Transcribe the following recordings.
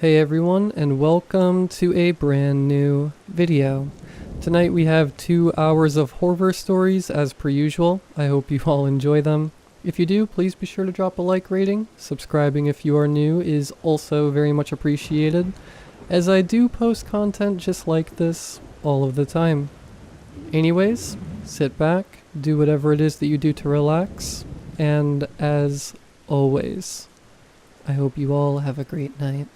Hey everyone, and welcome to a brand new video. Tonight we have 2 hours of horror stories as per usual. I hope you all enjoy them. If you do, please be sure to drop a like rating. Subscribing if you are new is also very much appreciated, as I do post content just like this all of the time. Anyways, sit back, do whatever it is that you do to relax, and as always, I hope you all have a great night.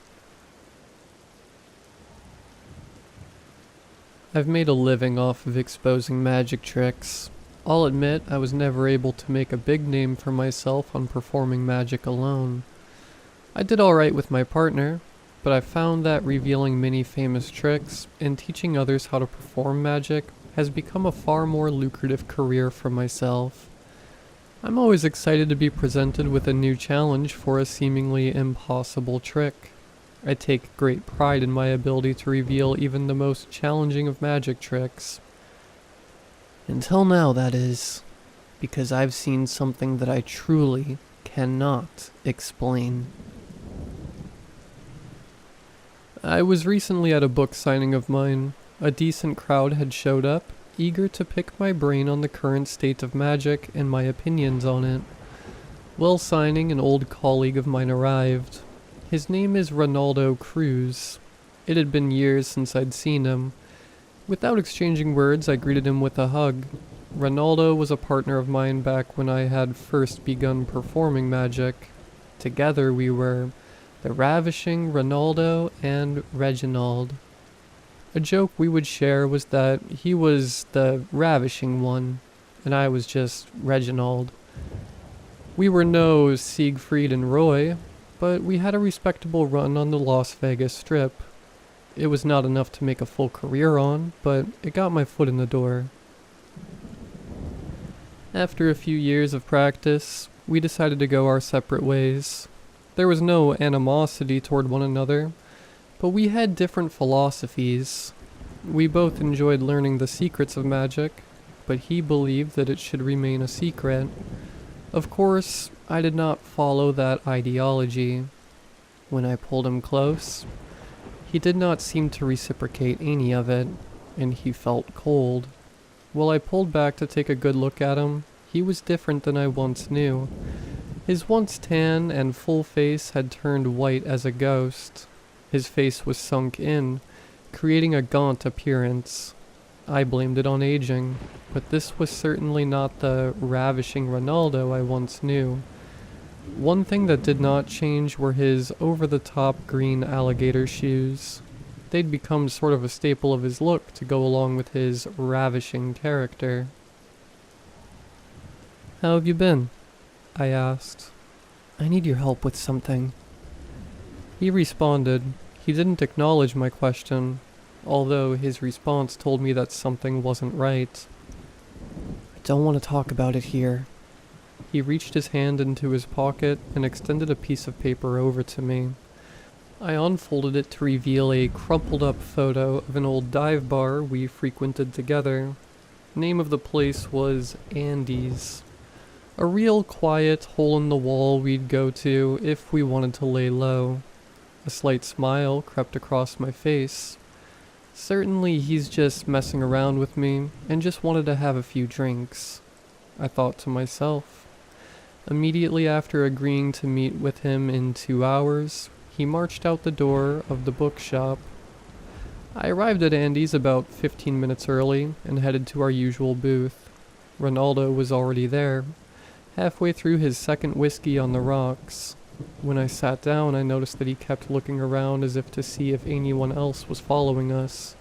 I've made a living off of exposing magic tricks. I'll admit I was never able to make a big name for myself on performing magic alone. I did alright with my partner, but I found that revealing many famous tricks and teaching others how to perform magic has become a far more lucrative career for myself. I'm always excited to be presented with a new challenge for a seemingly impossible trick. I take great pride in my ability to reveal even the most challenging of magic tricks. Until now, that is, because I've seen something that I truly cannot explain. I was recently at a book signing of mine. A decent crowd had showed up, eager to pick my brain on the current state of magic and my opinions on it. While signing, an old colleague of mine arrived. His name is Ronaldo Cruz. It had been years since I'd seen him. Without exchanging words, I greeted him with a hug. Ronaldo was a partner of mine back when I had first begun performing magic. Together we were the ravishing Ronaldo and Reginald. A joke we would share was that he was the ravishing one, and I was just Reginald. We were no Siegfried and Roy, but we had a respectable run on the Las Vegas Strip. It was not enough to make a full career on, but it got my foot in the door. After a few years of practice, we decided to go our separate ways. There was no animosity toward one another, but we had different philosophies. We both enjoyed learning the secrets of magic, but he believed that it should remain a secret. Of course, I did not follow that ideology. When I pulled him close, he did not seem to reciprocate any of it, and he felt cold. While I pulled back to take a good look at him, he was different than I once knew. His once tan and full face had turned white as a ghost. His face was sunk in, creating a gaunt appearance. I blamed it on aging, but this was certainly not the ravishing Ronaldo I once knew. One thing that did not change were his over-the-top green alligator shoes. They'd become sort of a staple of his look to go along with his ravishing character. "How have you been?" I asked. "I need your help with something." He responded. He didn't acknowledge my question, although his response told me that something wasn't right. "I don't want to talk about it here." He reached his hand into his pocket and extended a piece of paper over to me. I unfolded it to reveal a crumpled up photo of an old dive bar we frequented together. Name of the place was Andy's. A real quiet hole in the wall we'd go to if we wanted to lay low. A slight smile crept across my face. Certainly he's just messing around with me and just wanted to have a few drinks, I thought to myself. Immediately after agreeing to meet with him in 2 hours, he marched out the door of the bookshop. I arrived at Andy's about 15 minutes early and headed to our usual booth. Ronaldo was already there, halfway through his second whiskey on the rocks. When I sat down, I noticed that he kept looking around as if to see if anyone else was following us.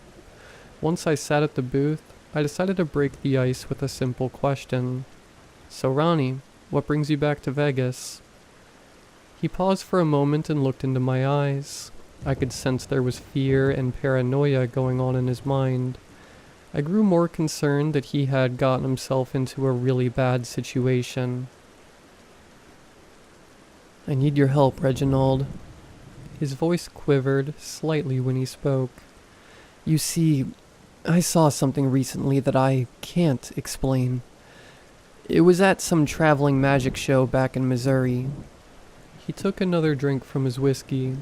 Once I sat at the booth, I decided to break the ice with a simple question. "So Ronnie, what brings you back to Vegas?" He paused for a moment and looked into my eyes. I could sense there was fear and paranoia going on in his mind. I grew more concerned that he had gotten himself into a really bad situation. "I need your help, Reginald." His voice quivered slightly when he spoke. "You see, I saw something recently that I can't explain. It was at some traveling magic show back in Missouri." He took another drink from his whiskey.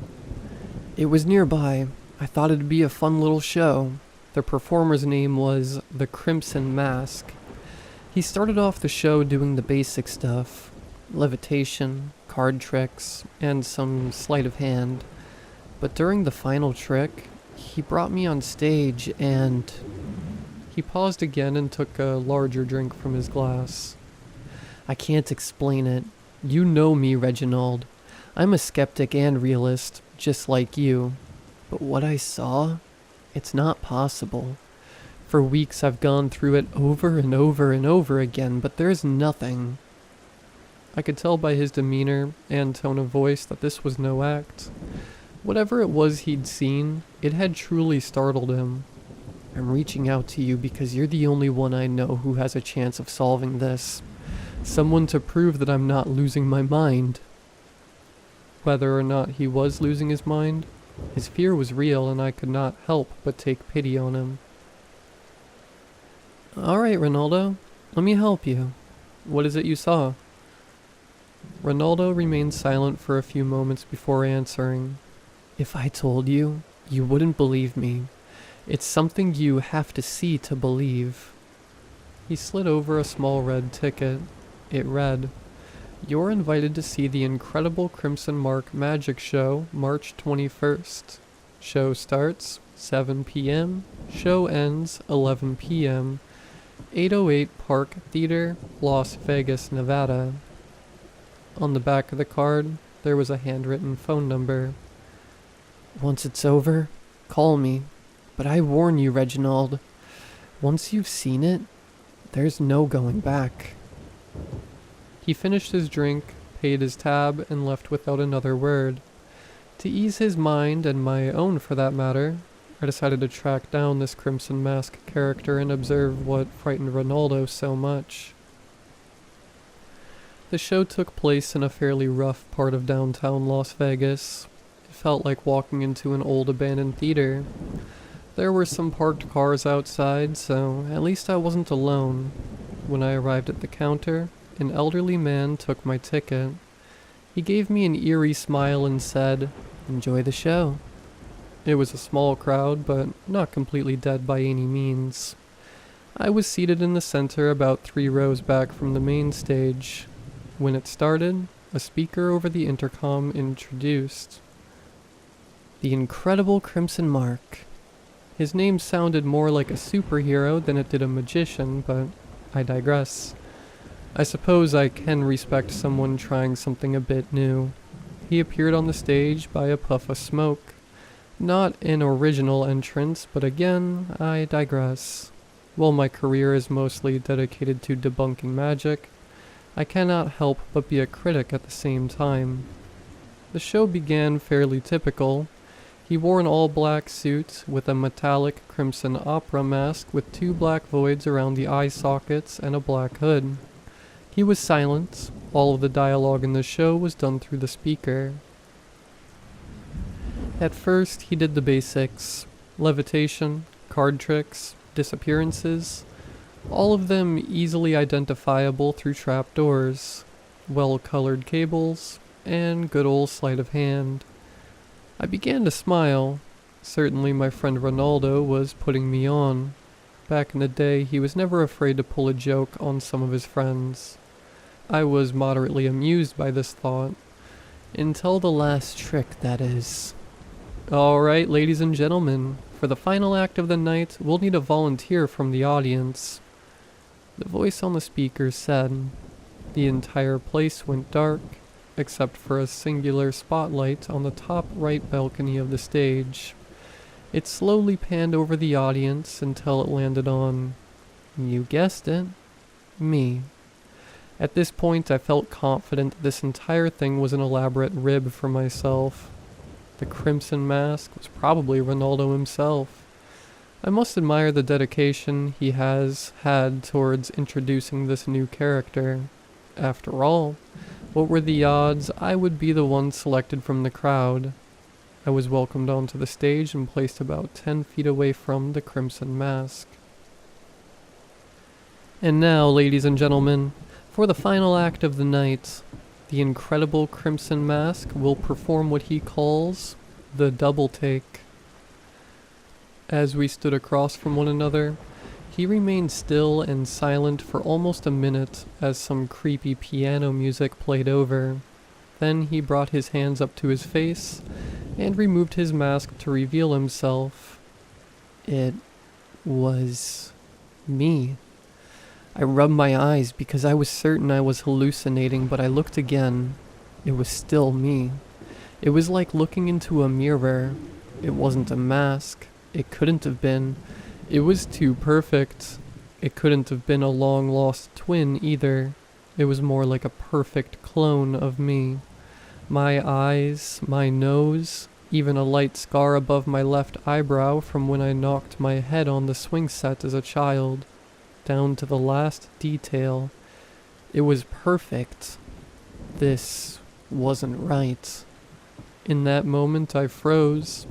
It was nearby. I thought it'd be a fun little show. The performer's name was the Crimson Mask. He started off the show doing the basic stuff. Levitation, card tricks, and some sleight of hand. But during the final trick, he brought me on stage and... He paused again and took a larger drink from his glass. I can't explain it. You know me, Reginald. I'm a skeptic and realist, just like you. But what I saw, it's not possible. For weeks I've gone through it over and over and over again, but there's nothing. I could tell by his demeanor and tone of voice that this was no act. Whatever it was he'd seen, it had truly startled him. I'm reaching out to you because you're the only one I know who has a chance of solving this. Someone to prove that I'm not losing my mind. Whether or not he was losing his mind, his fear was real and I could not help but take pity on him. Alright, Ronaldo, let me help you. What is it you saw? Ronaldo remained silent for a few moments before answering. If I told you, you wouldn't believe me. It's something you have to see to believe. He slid over a small red ticket. It read, You're invited to see the incredible Crimson Mark Magic Show March 21st. Show starts 7 p.m. Show ends 11 p.m. 808 Park Theater, Las Vegas, Nevada. On the back of the card, there was a handwritten phone number. Once it's over, call me. But I warn you, Reginald, once you've seen it, there's no going back. He finished his drink, paid his tab, and left without another word. To ease his mind, and my own for that matter, I decided to track down this Crimson Mask character and observe what frightened Ronaldo so much. The show took place in a fairly rough part of downtown Las Vegas. It felt like walking into an old abandoned theater. There were some parked cars outside, so at least I wasn't alone. When I arrived at the counter, an elderly man took my ticket. He gave me an eerie smile and said, Enjoy the show. It was a small crowd, but not completely dead by any means. I was seated in the center about 3 rows back from the main stage. When it started, a speaker over the intercom introduced the incredible Crimson Mark. His name sounded more like a superhero than it did a magician, but I digress. I suppose I can respect someone trying something a bit new. He appeared on the stage by a puff of smoke. Not an original entrance, but again, I digress. While my career is mostly dedicated to debunking magic, I cannot help but be a critic at the same time. The show began fairly typical. He wore an all-black suit with a metallic crimson opera mask with 2 black voids around the eye sockets and a black hood. He was silent. All of the dialogue in the show was done through the speaker. At first, he did the basics: levitation, card tricks, disappearances, all of them easily identifiable through trapdoors, well-colored cables, and good old sleight of hand. I began to smile. Certainly my friend Ronaldo was putting me on. Back in the day, he was never afraid to pull a joke on some of his friends. I was moderately amused by this thought. Until the last trick, that is. Alright, ladies and gentlemen, for the final act of the night, we'll need a volunteer from the audience. The voice on the speaker said. The entire place went dark, except for a singular spotlight on the top right balcony of the stage. It slowly panned over the audience until it landed on, you guessed it, me. At this point I felt confident that this entire thing was an elaborate rib for myself. The Crimson Mask was probably Ronaldo himself. I must admire the dedication he has had towards introducing this new character. After all, what were the odds I would be the one selected from the crowd? I was welcomed onto the stage and placed about 10 feet away from the Crimson Mask. And now, ladies and gentlemen, for the final act of the night, the incredible Crimson Mask will perform what he calls the double take. As we stood across from one another, he remained still and silent for almost a minute as some creepy piano music played over. Then he brought his hands up to his face and removed his mask to reveal himself. It was me. I rubbed my eyes because I was certain I was hallucinating, but I looked again. It was still me. It was like looking into a mirror. It wasn't a mask. It couldn't have been. It was too perfect. It couldn't have been a long-lost twin either. It was more like a perfect clone of me. My eyes, my nose, even a light scar above my left eyebrow from when I knocked my head on the swing set as a child, down to the last detail. It was perfect. This wasn't right. In that moment I froze.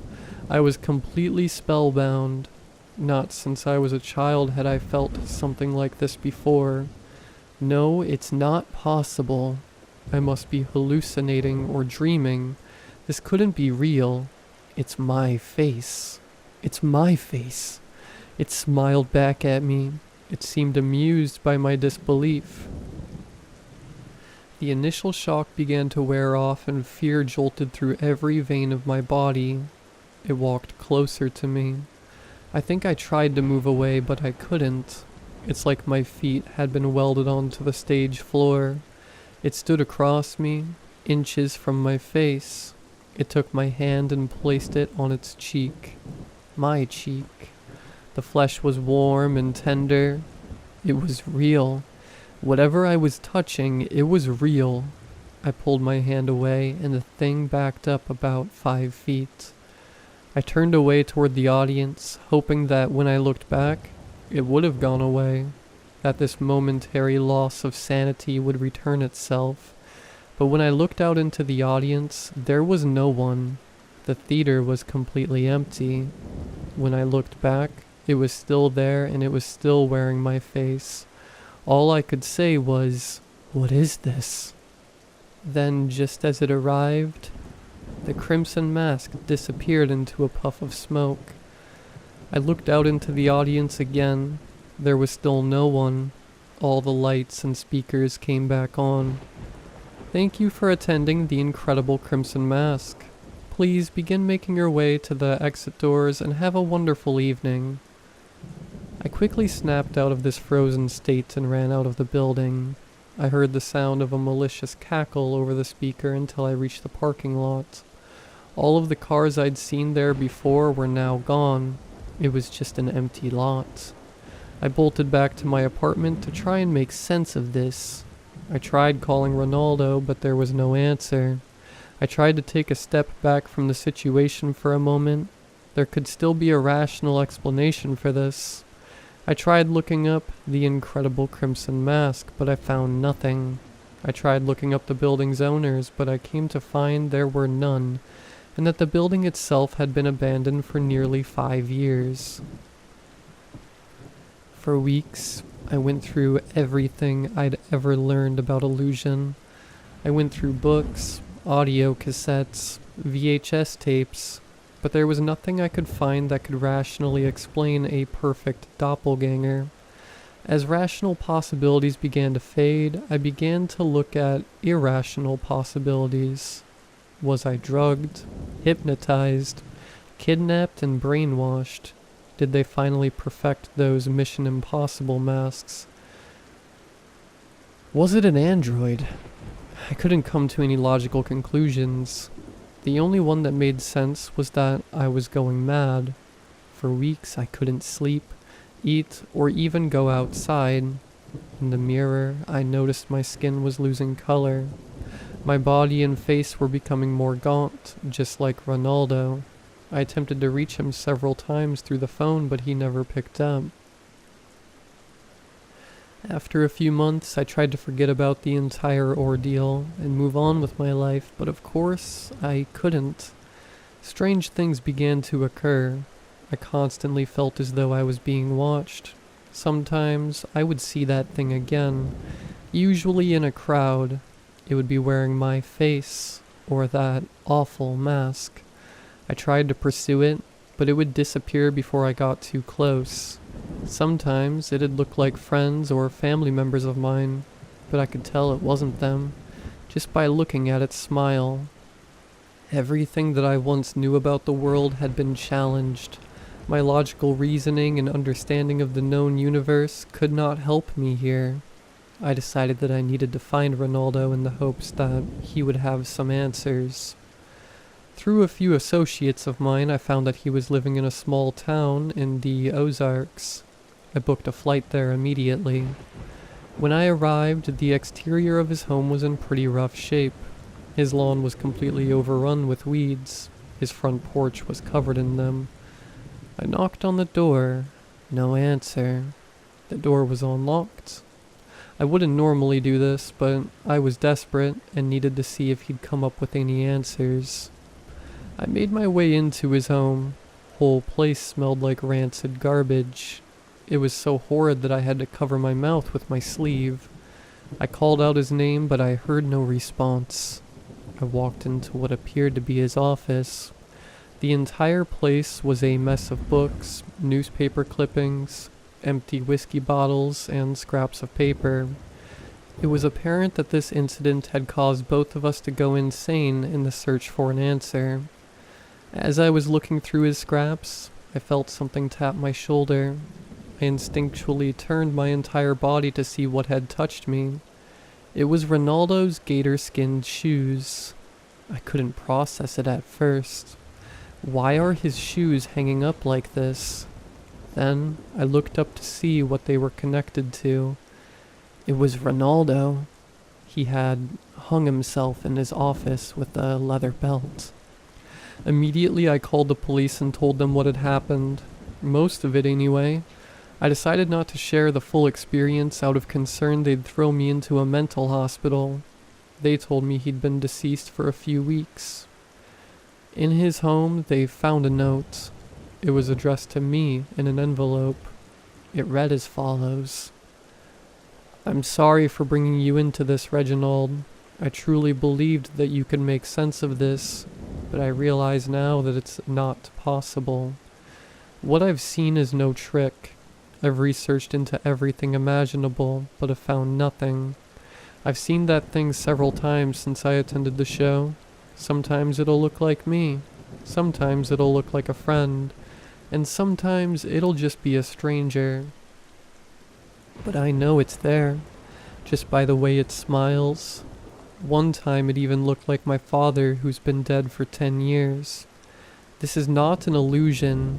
I was completely spellbound. Not since I was a child had I felt something like this before. No, it's not possible. I must be hallucinating or dreaming. This couldn't be real. It's my face. It's my face. It smiled back at me. It seemed amused by my disbelief. The initial shock began to wear off and fear jolted through every vein of my body. It walked closer to me. I think I tried to move away, but I couldn't. It's like my feet had been welded onto the stage floor. It stood across me, inches from my face. It took my hand and placed it on its cheek. My cheek. The flesh was warm and tender. It was real. Whatever I was touching, it was real. I pulled my hand away, and the thing backed up about 5 feet. I turned away toward the audience, hoping that when I looked back, it would have gone away, that this momentary loss of sanity would return itself. But when I looked out into the audience, there was no one. The theater was completely empty. When I looked back, it was still there and it was still wearing my face. All I could say was, "What is this?" Then, just as it arrived, the crimson mask disappeared into a puff of smoke. I looked out into the audience again. There was still no one. All the lights and speakers came back on. Thank you for attending the incredible Crimson Mask. Please begin making your way to the exit doors and have a wonderful evening. I quickly snapped out of this frozen state and ran out of the building. I heard the sound of a malicious cackle over the speaker until I reached the parking lot. All of the cars I'd seen there before were now gone. It was just an empty lot. I bolted back to my apartment to try and make sense of this. I tried calling Ronaldo, but there was no answer. I tried to take a step back from the situation for a moment. There could still be a rational explanation for this. I tried looking up the incredible Crimson Mask, but I found nothing. I tried looking up the building's owners, but I came to find there were none, and that the building itself had been abandoned for nearly 5 years. For weeks, I went through everything I'd ever learned about illusion. I went through books, audio cassettes, VHS tapes, but there was nothing I could find that could rationally explain a perfect doppelganger. As rational possibilities began to fade, I began to look at irrational possibilities. Was I drugged, hypnotized, kidnapped, and brainwashed? Did they finally perfect those Mission Impossible masks? Was it an android? I couldn't come to any logical conclusions. The only one that made sense was that I was going mad. For weeks I couldn't sleep, eat, or even go outside. In the mirror, I noticed my skin was losing color. My body and face were becoming more gaunt, just like Ronaldo. I attempted to reach him several times through the phone, but he never picked up. After a few months, I tried to forget about the entire ordeal and move on with my life, but of course, I couldn't. Strange things began to occur. I constantly felt as though I was being watched. Sometimes, I would see that thing again, usually in a crowd. It would be wearing my face, or that awful mask. I tried to pursue it, but it would disappear before I got too close. Sometimes it'd look like friends or family members of mine, but I could tell it wasn't them, just by looking at its smile. Everything that I once knew about the world had been challenged. My logical reasoning and understanding of the known universe could not help me here. I decided that I needed to find Ronaldo in the hopes that he would have some answers. Through a few associates of mine, I found that he was living in a small town in the Ozarks. I booked a flight there immediately. When I arrived, the exterior of his home was in pretty rough shape. His lawn was completely overrun with weeds. His front porch was covered in them. I knocked on the door. No answer. The door was unlocked. I wouldn't normally do this, but I was desperate and needed to see if he'd come up with any answers. I made my way into his home. Whole place smelled like rancid garbage. It was so horrid that I had to cover my mouth with my sleeve. I called out his name, but I heard no response. I walked into what appeared to be his office. The entire place was a mess of books, newspaper clippings, empty whiskey bottles, and scraps of paper. It was apparent that this incident had caused both of us to go insane in the search for an answer. As I was looking through his scraps, I felt something tap my shoulder. I instinctually turned my entire body to see what had touched me. It was Ronaldo's gator-skinned shoes. I couldn't process it at first. Why are his shoes hanging up like this? Then I looked up to see what they were connected to. It was Ronaldo. He had hung himself in his office with a leather belt. Immediately I called the police and told them what had happened. Most of it anyway. I decided not to share the full experience out of concern they'd throw me into a mental hospital. They told me he'd been deceased for a few weeks. In his home, they found a note. It was addressed to me in an envelope. It read as follows. I'm sorry for bringing you into this, Reginald. I truly believed that you could make sense of this, but I realize now that it's not possible. What I've seen is no trick. I've researched into everything imaginable, but have found nothing. I've seen that thing several times since I attended the show. Sometimes it'll look like me. Sometimes it'll look like a friend. And sometimes it'll just be a stranger. But I know it's there, just by the way it smiles. One time it even looked like my father, who's been dead for 10 years. This is not an illusion.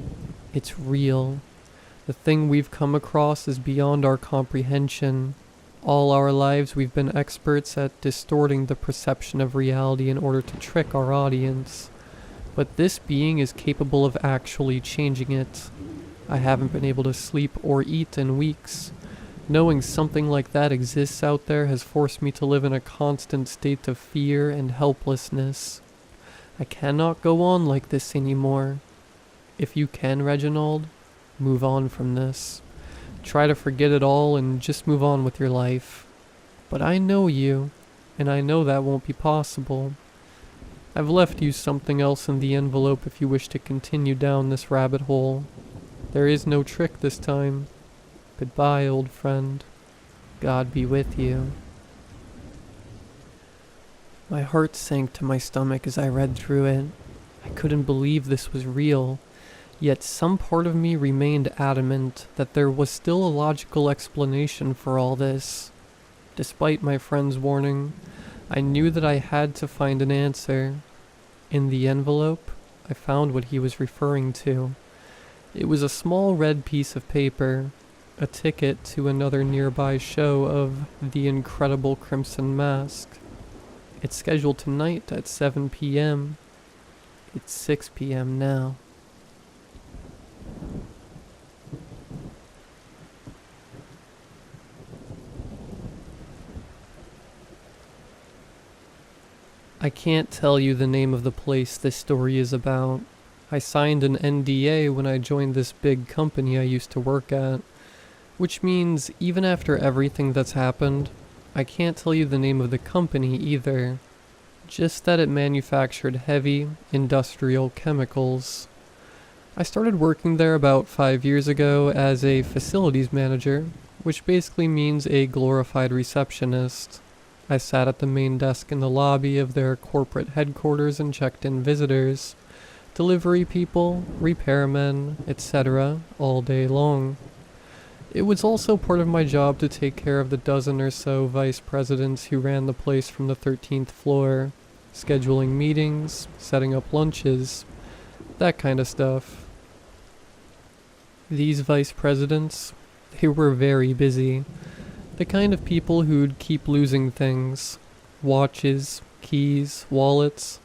It's real. The thing we've come across is beyond our comprehension. All our lives we've been experts at distorting the perception of reality in order to trick our audience. But this being is capable of actually changing it. I haven't been able to sleep or eat in weeks. Knowing something like that exists out there has forced me to live in a constant state of fear and helplessness. I cannot go on like this anymore. If you can, Reginald, move on from this. Try to forget it all and just move on with your life. But I know you, and I know that won't be possible. I've left you something else in the envelope if you wish to continue down this rabbit hole. There is no trick this time. Goodbye, old friend. God be with you. My heart sank to my stomach as I read through it. I couldn't believe this was real. Yet some part of me remained adamant that there was still a logical explanation for all this. Despite my friend's warning, I knew that I had to find an answer. In the envelope, I found what he was referring to. It was a small red piece of paper, a ticket to another nearby show of The Incredible Crimson Mask. It's scheduled tonight at 7 p.m. It's 6 p.m. now. I can't tell you the name of the place this story is about. I signed an NDA when I joined this big company I used to work at, which means even after everything that's happened, I can't tell you the name of the company either. just that it manufactured heavy, industrial chemicals. I started working there about 5 years ago as a facilities manager, which basically means a glorified receptionist. I sat at the main desk in the lobby of their corporate headquarters and checked in visitors, delivery people, repairmen, etc., all day long. It was also part of my job to take care of the dozen or so vice presidents who ran the place from the 13th floor, scheduling meetings, setting up lunches, that kind of stuff. These vice presidents, they were very busy. The kind of people who'd keep losing things. Watches, keys, wallets.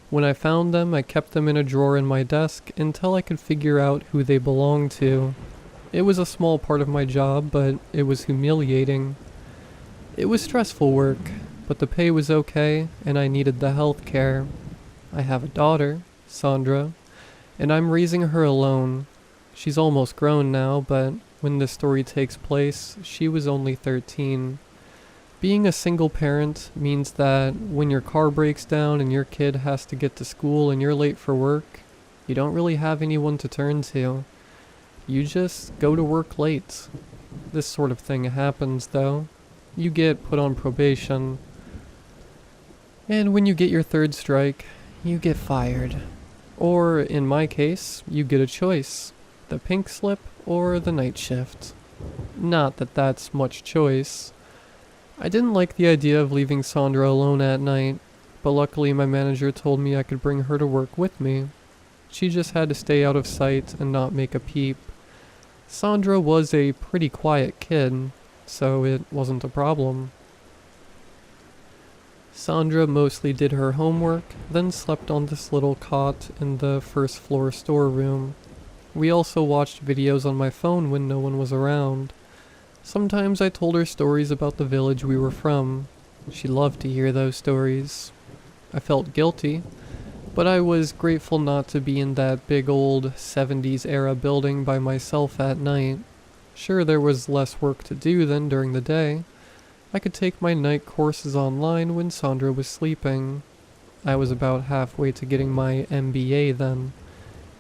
When I found them, I kept them in a drawer in my desk until I could figure out who they belonged to. It was a small part of my job, but it was humiliating. It was stressful work, but the pay was okay, and I needed the health care. I have a daughter, Sandra, and I'm raising her alone. She's almost grown now, but when this story takes place, she was only 13. Being a single parent means that when your car breaks down and your kid has to get to school and you're late for work, you don't really have anyone to turn to. You just go to work late. This sort of thing happens, though. You get put on probation. And when you get your third strike, you get fired. Or, in my case, you get a choice. The pink slip or the night shift. Not that that's much choice. I didn't like the idea of leaving Sandra alone at night, but luckily my manager told me I could bring her to work with me. She just had to stay out of sight and not make a peep. Sandra was a pretty quiet kid, so it wasn't a problem. Sandra mostly did her homework, then slept on this little cot in the first floor storeroom. We also watched videos on my phone when no one was around. Sometimes I told her stories about the village we were from. She loved to hear those stories. I felt guilty, but I was grateful not to be in that big old 70s era building by myself at night. Sure, there was less work to do than during the day. I could take my night courses online when Sandra was sleeping. I was about halfway to getting my MBA then.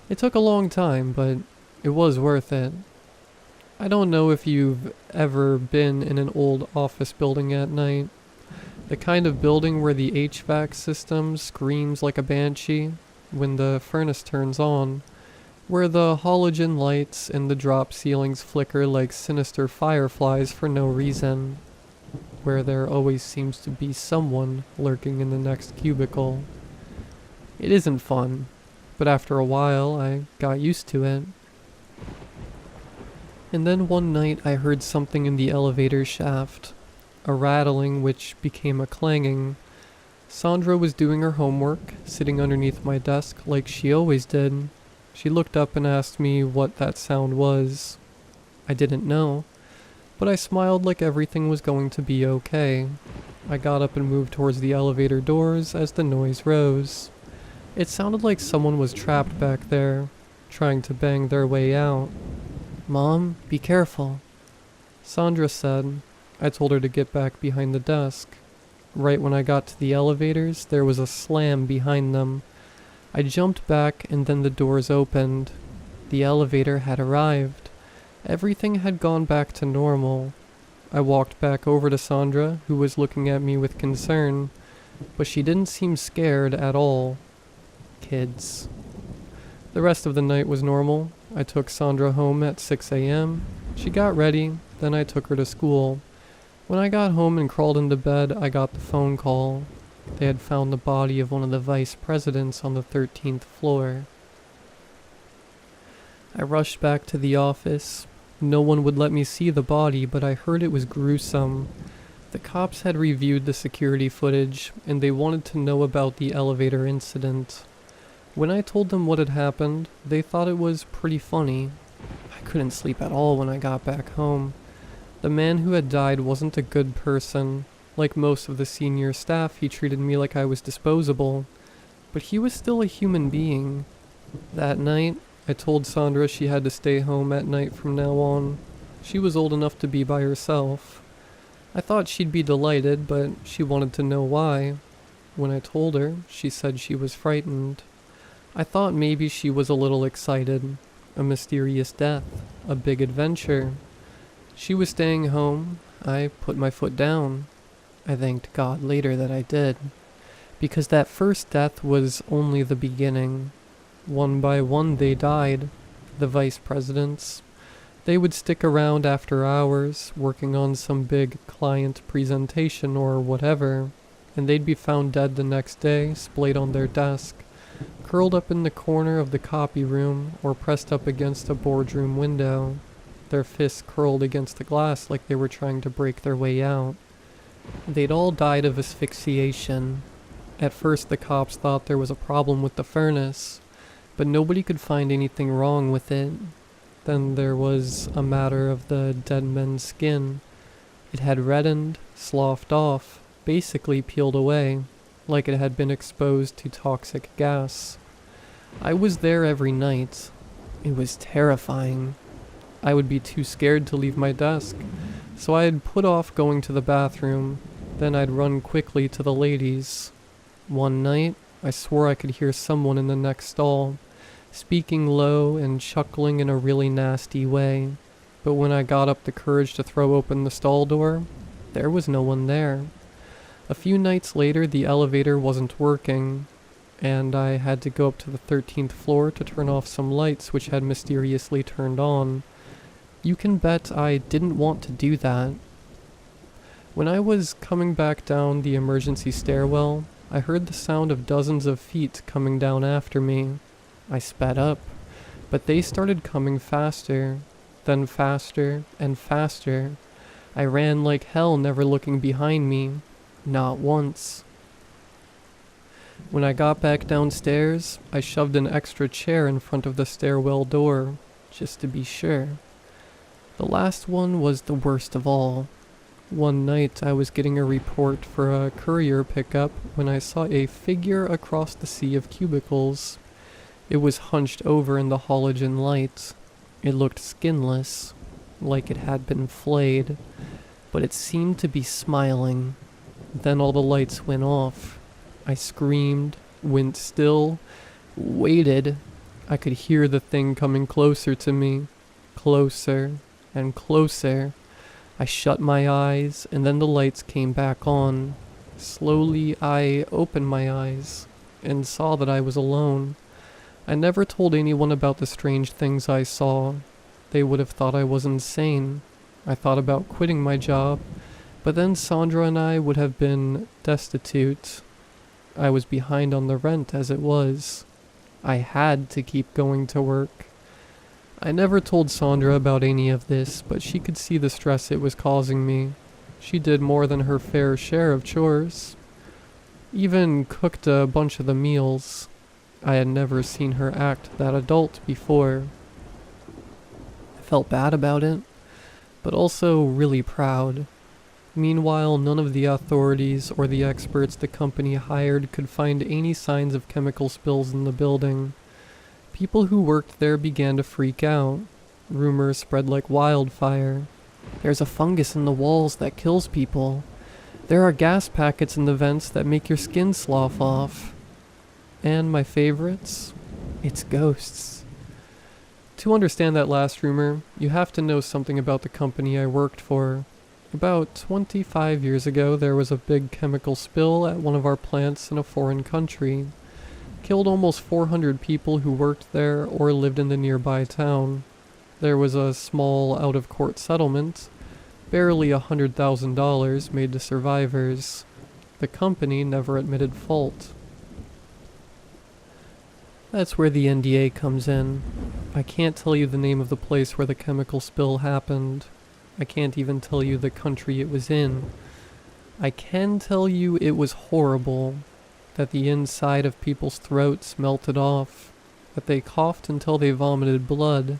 It took a long time, but it was worth it. I don't know if you've ever been in an old office building at night. The kind of building where the HVAC system screams like a banshee when the furnace turns on, where the halogen lights and the drop ceilings flicker like sinister fireflies for no reason, where there always seems to be someone lurking in the next cubicle. It isn't fun. But after a while, I got used to it. And then one night I heard something in the elevator shaft. A rattling which became a clanging. Sandra was doing her homework, sitting underneath my desk like she always did. She looked up and asked me what that sound was. I didn't know, but I smiled like everything was going to be okay. I got up and moved towards the elevator doors as the noise rose. It sounded like someone was trapped back there, trying to bang their way out. "Mom, be careful," Sandra said. I told her to get back behind the desk. Right when I got to the elevators, there was a slam behind them. I jumped back and then the doors opened. The elevator had arrived. Everything had gone back to normal. I walked back over to Sandra, who was looking at me with concern, but she didn't seem scared at all. Kids. The rest of the night was normal. I took Sandra home at 6 a.m. She got ready, then I took her to school. When I got home and crawled into bed, I got the phone call. They had found the body of one of the vice presidents on the 13th floor. I rushed back to the office. No one would let me see the body, but I heard it was gruesome. The cops had reviewed the security footage, and they wanted to know about the elevator incident. When I told them what had happened, they thought it was pretty funny. I couldn't sleep at all when I got back home. The man who had died wasn't a good person. Like most of the senior staff, he treated me like I was disposable. But he was still a human being. That night, I told Sandra she had to stay home at night from now on. She was old enough to be by herself. I thought she'd be delighted, but she wanted to know why. When I told her, she said she was frightened. I thought maybe she was a little excited. A mysterious death, a big adventure. She was staying home. I put my foot down. I thanked God later that I did, because that first death was only the beginning. One by one they died. The vice presidents. They would stick around after hours, working on some big client presentation or whatever, and they'd be found dead the next day, splayed on their desk, curled up in the corner of the copy room, or pressed up against a boardroom window, their fists curled against the glass like they were trying to break their way out. They'd all died of asphyxiation. At first the cops thought there was a problem with the furnace, but nobody could find anything wrong with it. Then there was a matter of the dead men's skin. It had reddened, sloughed off, basically peeled away, like it had been exposed to toxic gas. I was there every night. It was terrifying. I would be too scared to leave my desk, so I'd put off going to the bathroom. Then I'd run quickly to the ladies. One night, I swore I could hear someone in the next stall, speaking low and chuckling in a really nasty way. But when I got up the courage to throw open the stall door, there was no one there. A few nights later, the elevator wasn't working, and I had to go up to the 13th floor to turn off some lights which had mysteriously turned on. You can bet I didn't want to do that. When I was coming back down the emergency stairwell, I heard the sound of dozens of feet coming down after me. I sped up, but they started coming faster, then faster and faster. I ran like hell, never looking behind me. Not once. When I got back downstairs, I shoved an extra chair in front of the stairwell door, just to be sure. The last one was the worst of all. One night I was getting a report for a courier pickup when I saw a figure across the sea of cubicles. It was hunched over in the halogen light. It looked skinless, like it had been flayed, but it seemed to be smiling. Then all the lights went off. I screamed, went still, waited. I could hear the thing coming closer to me, closer and closer. I shut my eyes, and then the lights came back on. Slowly, I opened my eyes and saw that I was alone. I never told anyone about the strange things I saw. They would have thought I was insane. I thought about quitting my job, but then Sandra and I would have been destitute. I was behind on the rent as it was. I had to keep going to work. I never told Sandra about any of this, but she could see the stress it was causing me. She did more than her fair share of chores. Even cooked a bunch of the meals. I had never seen her act that adult before. I felt bad about it, but also really proud. Meanwhile, none of the authorities or the experts the company hired could find any signs of chemical spills in the building. People who worked there began to freak out. Rumors spread like wildfire. There's a fungus in the walls that kills people. There are gas packets in the vents that make your skin slough off. And my favorites? It's ghosts. To understand that last rumor, you have to know something about the company I worked for. About 25 years ago, there was a big chemical spill at one of our plants in a foreign country. Killed almost 400 people who worked there or lived in the nearby town. There was a small out-of-court settlement, barely $100,000 made to survivors. The company never admitted fault. That's where the NDA comes in. I can't tell you the name of the place where the chemical spill happened. I can't even tell you the country it was in. I can tell you it was horrible, that the inside of people's throats melted off, that they coughed until they vomited blood,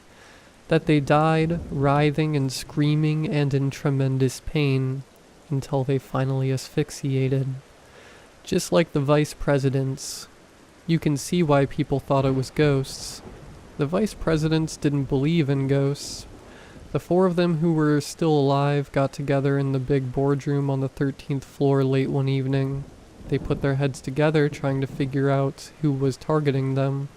that they died writhing and screaming and in tremendous pain until they finally asphyxiated. Just like the vice presidents. You can see why people thought it was ghosts. The vice presidents didn't believe in ghosts. The 4 of them who were still alive got together in the big boardroom on the 13th floor late one evening. They put their heads together trying to figure out who was targeting them.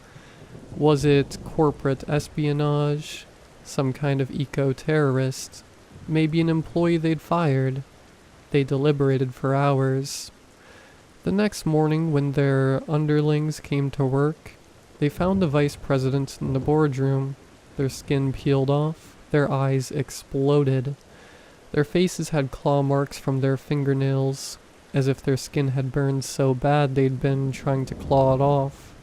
Was it corporate espionage? Some kind of eco-terrorist? Maybe an employee they'd fired? They deliberated for hours. The next morning, when their underlings came to work, they found the vice president in the boardroom. Their skin peeled off, their eyes exploded. Their faces had claw marks from their fingernails, as if their skin had burned so bad they'd been trying to claw it off.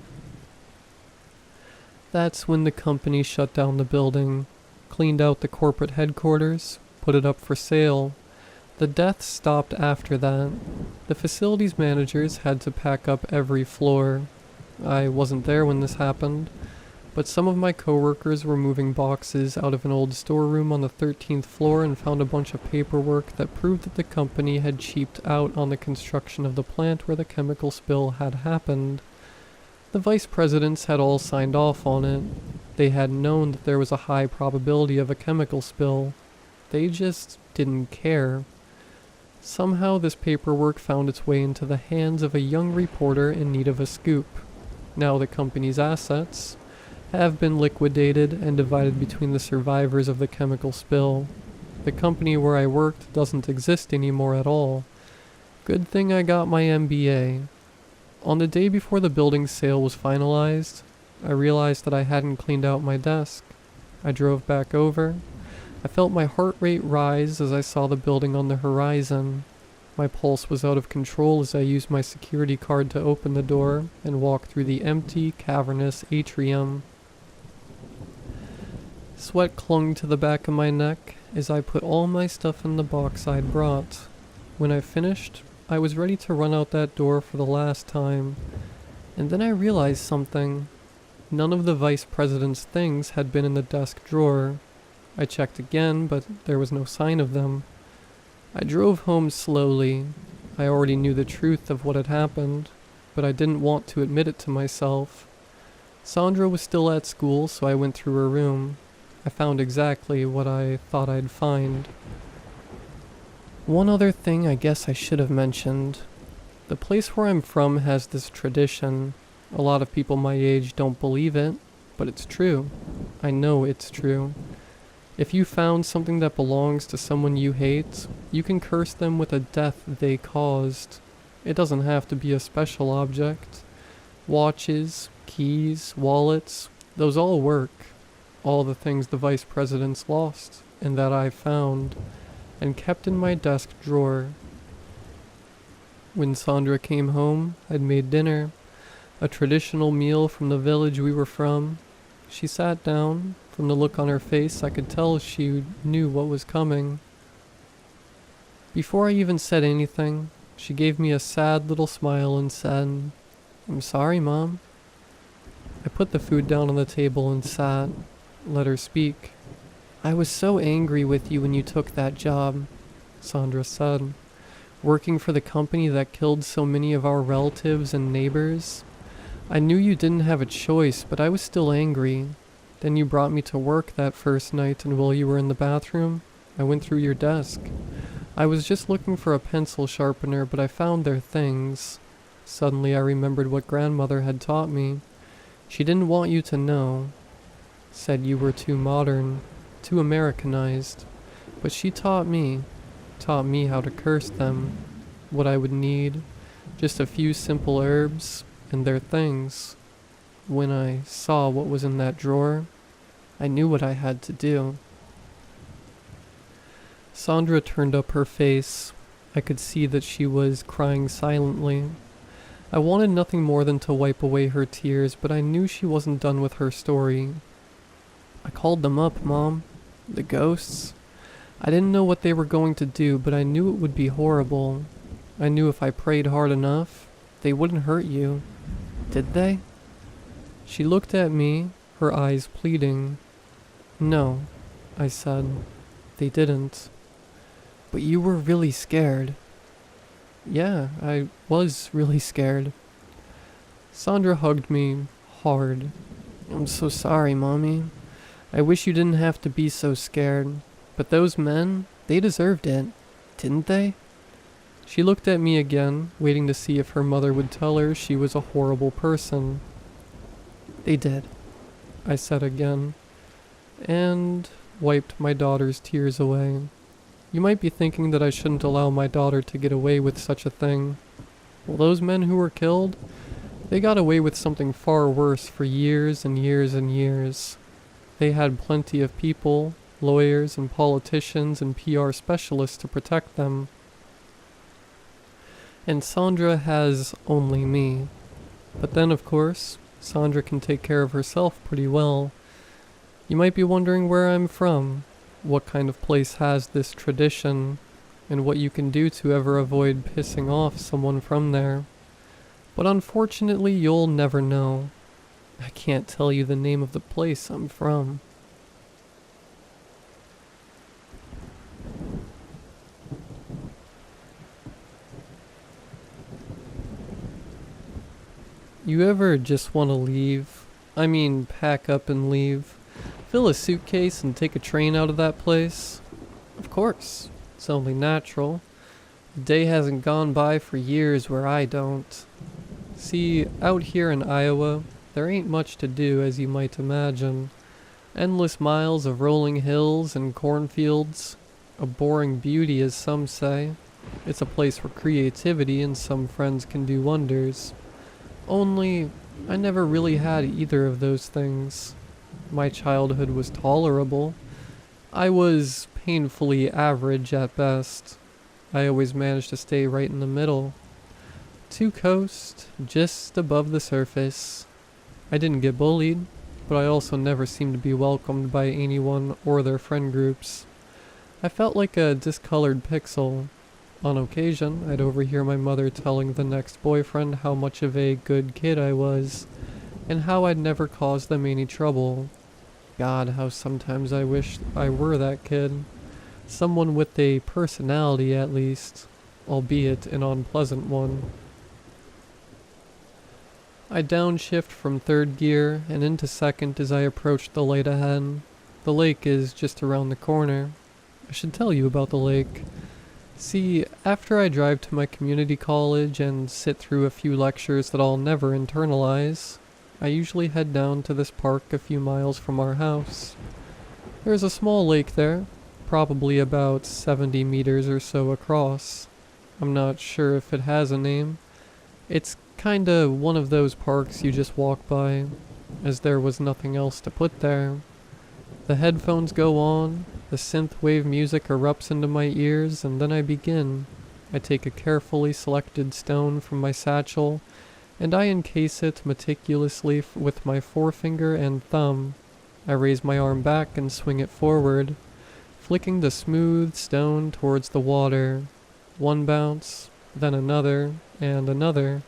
That's when the company shut down the building, cleaned out the corporate headquarters, put it up for sale. The deaths stopped after that. The facilities managers had to pack up every floor. I wasn't there when this happened, but some of my coworkers were moving boxes out of an old storeroom on the 13th floor and found a bunch of paperwork that proved that the company had cheaped out on the construction of the plant where the chemical spill had happened. The vice presidents had all signed off on it. They had known that there was a high probability of a chemical spill. They just didn't care. Somehow this paperwork found its way into the hands of a young reporter in need of a scoop. Now the company's assets have been liquidated and divided between the survivors of the chemical spill. The company where I worked doesn't exist anymore at all. Good thing I got my MBA. On the day before the building sale was finalized, I realized that I hadn't cleaned out my desk. I drove back over. I felt my heart rate rise as I saw the building on the horizon. My pulse was out of control as I used my security card to open the door and walk through the empty, cavernous atrium. Sweat clung to the back of my neck as I put all my stuff in the box I'd brought. When I finished, I was ready to run out that door for the last time. And then I realized something. None of the vice president's things had been in the desk drawer. I checked again, but there was no sign of them. I drove home slowly. I already knew the truth of what had happened, but I didn't want to admit it to myself. Sandra was still at school, so I went through her room. I found exactly what I thought I'd find. One other thing I guess I should have mentioned. The place where I'm from has this tradition. A lot of people my age don't believe it, but it's true. I know it's true. If you found something that belongs to someone you hate, you can curse them with a death they caused. It doesn't have to be a special object. Watches, keys, wallets, those all work. All the things the vice presidents lost, and that I found, and kept in my desk drawer. When Sandra came home, I'd made dinner, a traditional meal from the village we were from. She sat down. From the look on her face, I could tell she knew what was coming. Before I even said anything, she gave me a sad little smile and said, "I'm sorry, Mom." I put the food down on the table and sat, let her speak. "I was so angry with you when you took that job," Sandra said. "Working for the company that killed so many of our relatives and neighbors. I knew you didn't have a choice, but I was still angry. Then you brought me to work that first night, and while you were in the bathroom, I went through your desk. I was just looking for a pencil sharpener, but I found their things. Suddenly I remembered what grandmother had taught me. She didn't want you to know. Said you were too modern, too Americanized. But she taught me how to curse them, what I would need, just a few simple herbs, and their things. When I saw what was in that drawer, I knew what I had to do." Sandra turned up her face. I could see that she was crying silently. I wanted nothing more than to wipe away her tears, but I knew she wasn't done with her story. "I called them up, Mom. The ghosts. I didn't know what they were going to do, but I knew it would be horrible. I knew if I prayed hard enough, they wouldn't hurt you. Did they?" She looked at me, her eyes pleading. "No," I said. "They didn't." "But you were really scared." "Yeah, I was really scared." Sandra hugged me hard. "I'm so sorry, Mommy. I wish you didn't have to be so scared. But those men, they deserved it, didn't they?" She looked at me again, waiting to see if her mother would tell her she was a horrible person. They did, I said again, and wiped my daughter's tears away. You might be thinking that I shouldn't allow my daughter to get away with such a thing. Well, those men who were killed, they got away with something far worse for years and years and years. They had plenty of people, lawyers and politicians and PR specialists to protect them. And Sandra has only me. But then, of course, Sandra can take care of herself pretty well. You might be wondering where I'm from, what kind of place has this tradition, and what you can do to ever avoid pissing off someone from there. But unfortunately, you'll never know. I can't tell you the name of the place I'm from. You ever just want to leave? I mean, pack up and leave? Fill a suitcase and take a train out of that place? Of course, it's only natural. The day hasn't gone by for years where I don't. See, out here in Iowa, there ain't much to do as you might imagine. Endless miles of rolling hills and cornfields. A boring beauty, as some say. It's a place where creativity and some friends can do wonders. Only, I never really had either of those things. My childhood was tolerable. I was painfully average at best. I always managed to stay right in the middle. Two coast, just above the surface. I didn't get bullied, but I also never seemed to be welcomed by anyone or their friend groups. I felt like a discolored pixel. On occasion, I'd overhear my mother telling the next boyfriend how much of a good kid I was, and how I'd never caused them any trouble. God, how sometimes I wish I were that kid. Someone with a personality at least, albeit an unpleasant one. I downshift from third gear and into second as I approach the light ahead. The lake is just around the corner. I should tell you about the lake. See, after I drive to my community college and sit through a few lectures that I'll never internalize, I usually head down to this park a few miles from our house. There's a small lake there, probably about 70 meters or so across. I'm not sure if it has a name. It's kinda one of those parks you just walk by, as there was nothing else to put there. The headphones go on, the synthwave music erupts into my ears, and then I begin. I take a carefully selected stone from my satchel, and I encase it meticulously with my forefinger and thumb. I raise my arm back and swing it forward, flicking the smooth stone towards the water. One bounce, then another, and another.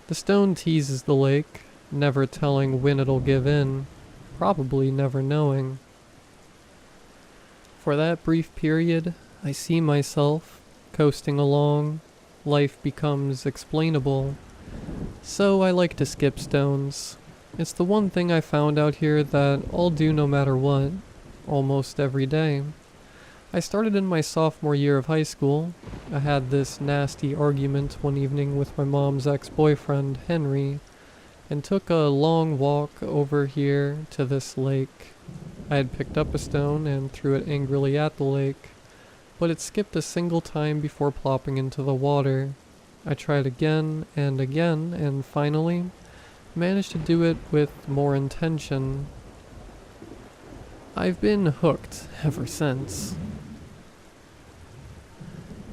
The stone teases the lake, never telling when it'll give in, probably never knowing. For that brief period, I see myself coasting along. Life becomes explainable. So I like to skip stones. It's the one thing I found out here that I'll do no matter what, almost every day. I started in my sophomore year of high school. I had this nasty argument one evening with my mom's ex-boyfriend, Henry, and took a long walk over here to this lake. I had picked up a stone and threw it angrily at the lake, but it skipped a single time before plopping into the water. I tried again, and finally managed to do it with more intention. I've been hooked ever since.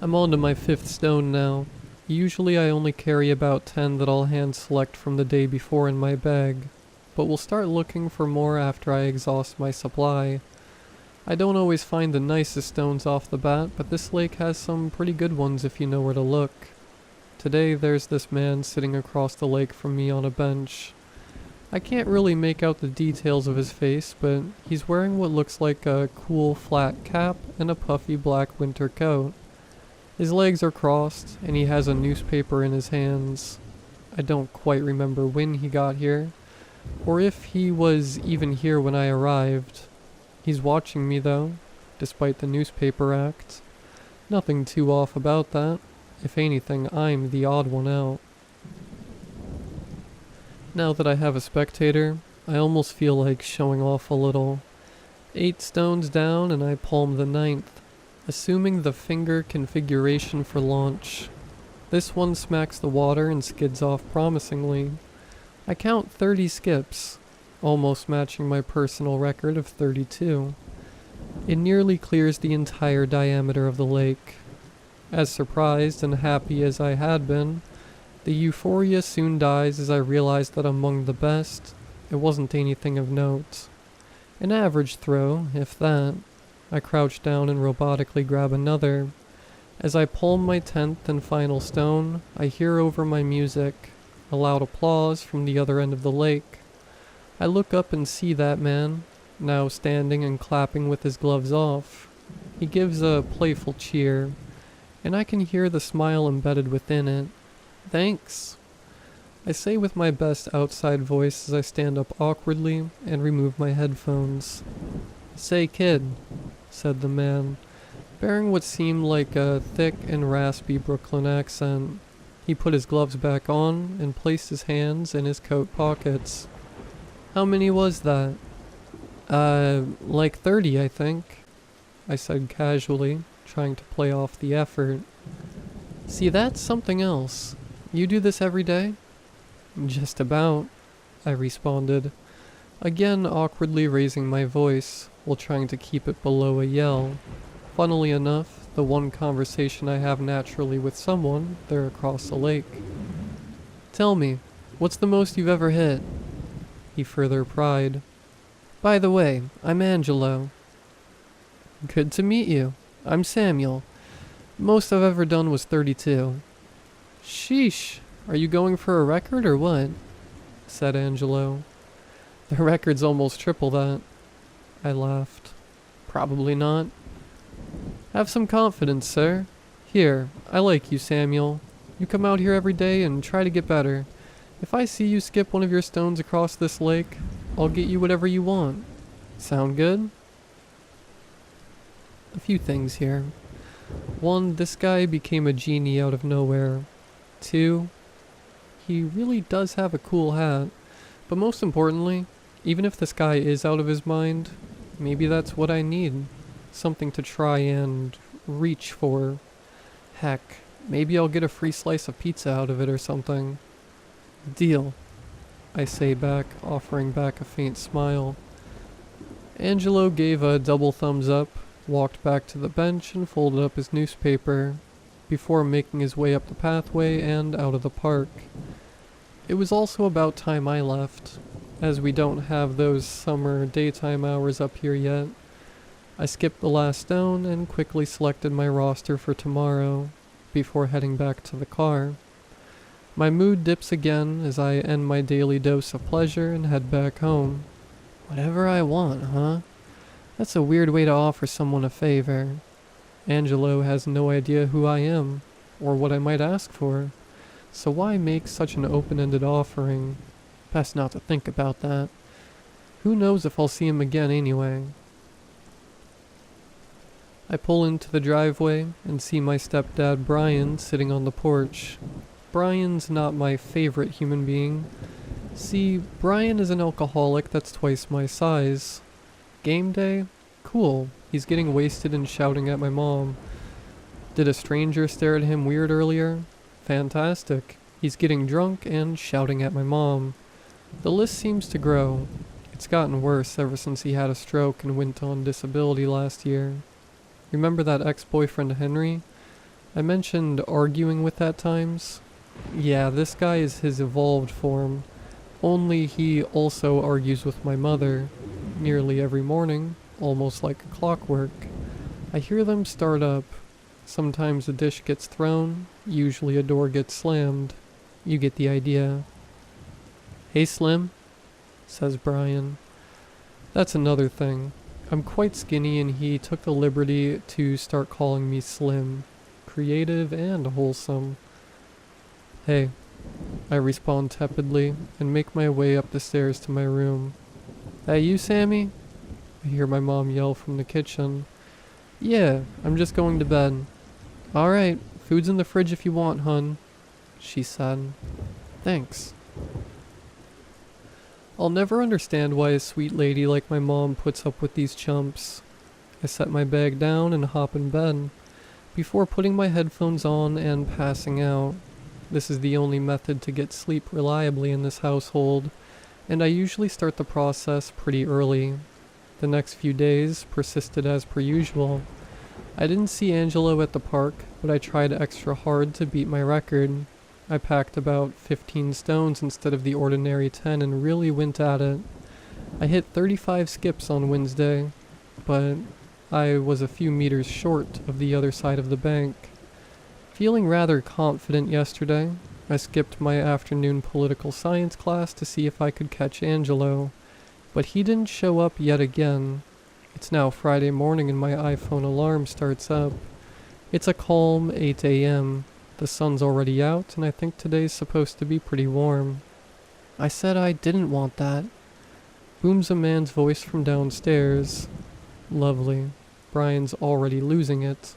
I'm on to my 5th stone now. Usually I only carry about 10 that I'll hand select from the day before in my bag, but we'll start looking for more after I exhaust my supply. I don't always find the nicest stones off the bat, but this lake has some pretty good ones if you know where to look. Today there's this man sitting across the lake from me on a bench. I can't really make out the details of his face, but he's wearing what looks like a cool flat cap and a puffy black winter coat. His legs are crossed, and he has a newspaper in his hands. I don't quite remember when he got here, or if he was even here when I arrived. He's watching me though, despite the newspaper act. Nothing too off about that. If anything, I'm the odd one out. Now that I have a spectator, I almost feel like showing off a little. 8 stones down and I palm the 9th, assuming the finger configuration for launch. This one smacks the water and skids off promisingly. I count 30 skips, almost matching my personal record of 32. It nearly clears the entire diameter of the lake. As surprised and happy as I had been, the euphoria soon dies as I realized that among the best, it wasn't anything of note. An average throw, if that. I crouch down and robotically grab another. As I palm my 10th and final stone, I hear over my music a loud applause from the other end of the lake. I look up and see that man, now standing and clapping with his gloves off. He gives a playful cheer, and I can hear the smile embedded within it. Thanks, I say with my best outside voice as I stand up awkwardly and remove my headphones. Say, kid, said the man, bearing what seemed like a thick and raspy Brooklyn accent. He put his gloves back on and placed his hands in his coat pockets. How many was that? Like 30, I think, I said casually, trying to play off the effort. See, that's something else. You do this every day? Just about, I responded, again awkwardly raising my voice while trying to keep it below a yell. Funnily enough, the one conversation I have naturally with someone there across the lake. Tell me, what's the most you've ever hit? He further pried. By the way, I'm Angelo. Good to meet you. I'm Samuel. Most I've ever done was 32. Sheesh, are you going for a record or what? Said Angelo. The record's almost triple that. I laughed. Probably not. Have some confidence, sir. Here, I like you, Samuel. You come out here every day and try to get better. If I see you skip one of your stones across this lake, I'll get you whatever you want. Sound good? A few things here. 1, this guy became a genie out of nowhere. 2, he really does have a cool hat. But most importantly, even if this guy is out of his mind, maybe that's what I need. Something to try and reach for. Heck, maybe I'll get a free slice of pizza out of it or something. Deal, I say back, offering back a faint smile. Angelo gave a double thumbs up, walked back to the bench and folded up his newspaper, before making his way up the pathway and out of the park. It was also about time I left, as we don't have those summer daytime hours up here yet. I skipped the last stone and quickly selected my roster for tomorrow, before heading back to the car. My mood dips again as I end my daily dose of pleasure and head back home. Whatever I want, huh? That's a weird way to offer someone a favor. Angelo has no idea who I am, or what I might ask for, so why make such an open-ended offering? Best not to think about that. Who knows if I'll see him again anyway. I pull into the driveway and see my stepdad Brian sitting on the porch. Brian's not my favorite human being. See, Brian is an alcoholic that's twice my size. Game day? Cool. He's getting wasted and shouting at my mom. Did a stranger stare at him weird earlier? Fantastic. He's getting drunk and shouting at my mom. The list seems to grow. It's gotten worse ever since he had a stroke and went on disability last year. Remember that ex-boyfriend Henry? I mentioned arguing with at times. Yeah, this guy is his evolved form. Only he also argues with my mother. Nearly every morning, almost like clockwork. I hear them start up. Sometimes a dish gets thrown, usually a door gets slammed. You get the idea. Hey Slim, says Brian. That's another thing. I'm quite skinny and he took the liberty to start calling me Slim. Creative and wholesome. Hey, I respond tepidly and make my way up the stairs to my room. That you, Sammy? I hear my mom yell from the kitchen. Yeah, I'm just going to bed. Alright, food's in the fridge if you want, hun, she said. Thanks. I'll never understand why a sweet lady like my mom puts up with these chumps. I set my bag down and hop in bed, before putting my headphones on and passing out. This is the only method to get sleep reliably in this household, and I usually start the process pretty early. The next few days persisted as per usual. I didn't see Angelo at the park, but I tried extra hard to beat my record. I packed about 15 stones instead of the ordinary 10 and really went at it. I hit 35 skips on Wednesday, but I was a few meters short of the other side of the bank. Feeling rather confident yesterday, I skipped my afternoon political science class to see if I could catch Angelo, but he didn't show up yet again. It's now Friday morning and my iPhone alarm starts up. It's a calm 8 a.m. The sun's already out and I think today's supposed to be pretty warm. I said I didn't want that. Booms a man's voice from downstairs. Lovely. Brian's already losing it.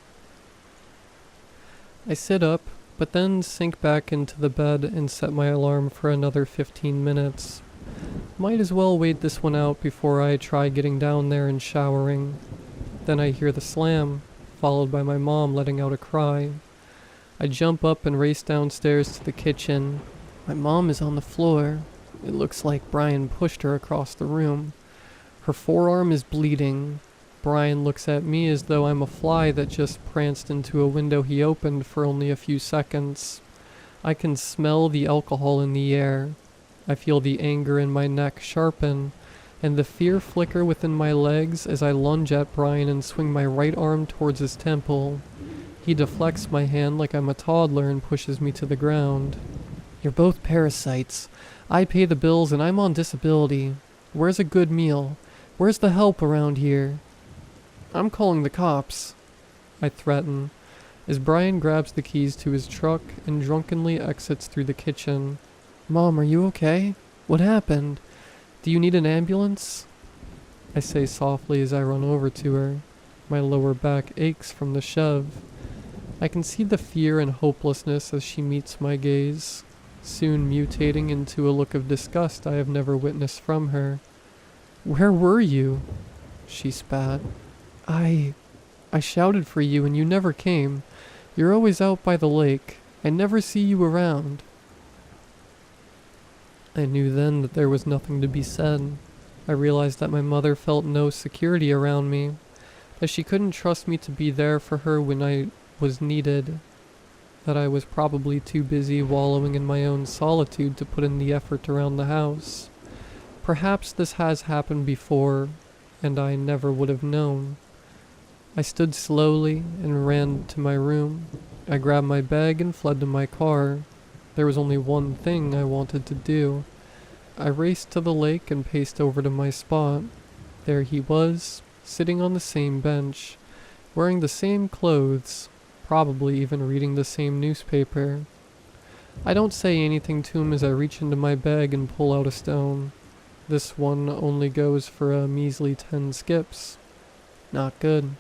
I sit up, but then sink back into the bed and set my alarm for another 15 minutes. Might as well wait this one out before I try getting down there and showering. Then I hear the slam, followed by my mom letting out a cry. I jump up and race downstairs to the kitchen. My mom is on the floor. It looks like Brian pushed her across the room. Her forearm is bleeding. Brian looks at me as though I'm a fly that just pranced into a window he opened for only a few seconds. I can smell the alcohol in the air. I feel the anger in my neck sharpen, and the fear flicker within my legs as I lunge at Brian and swing my right arm towards his temple. He deflects my hand like I'm a toddler and pushes me to the ground. You're both parasites. I pay the bills and I'm on disability. Where's a good meal? Where's the help around here? I'm calling the cops, I threaten, as Brian grabs the keys to his truck and drunkenly exits through the kitchen. Mom, are you okay? What happened? Do you need an ambulance? I say softly as I run over to her. My lower back aches from the shove. I can see the fear and hopelessness as she meets my gaze, soon mutating into a look of disgust I have never witnessed from her. Where were you? She spat. I shouted for you and you never came. You're always out by the lake. I never see you around. I knew then that there was nothing to be said. I realized that my mother felt no security around me, that she couldn't trust me to be there for her when I was needed, that I was probably too busy wallowing in my own solitude to put in the effort around the house. Perhaps this has happened before, and I never would have known. I stood slowly and ran to my room. I grabbed my bag and fled to my car. There was only one thing I wanted to do. I raced to the lake and paced over to my spot. There he was, sitting on the same bench, wearing the same clothes, probably even reading the same newspaper. I don't say anything to him as I reach into my bag and pull out a stone. This one only goes for a measly 10 skips. Not good.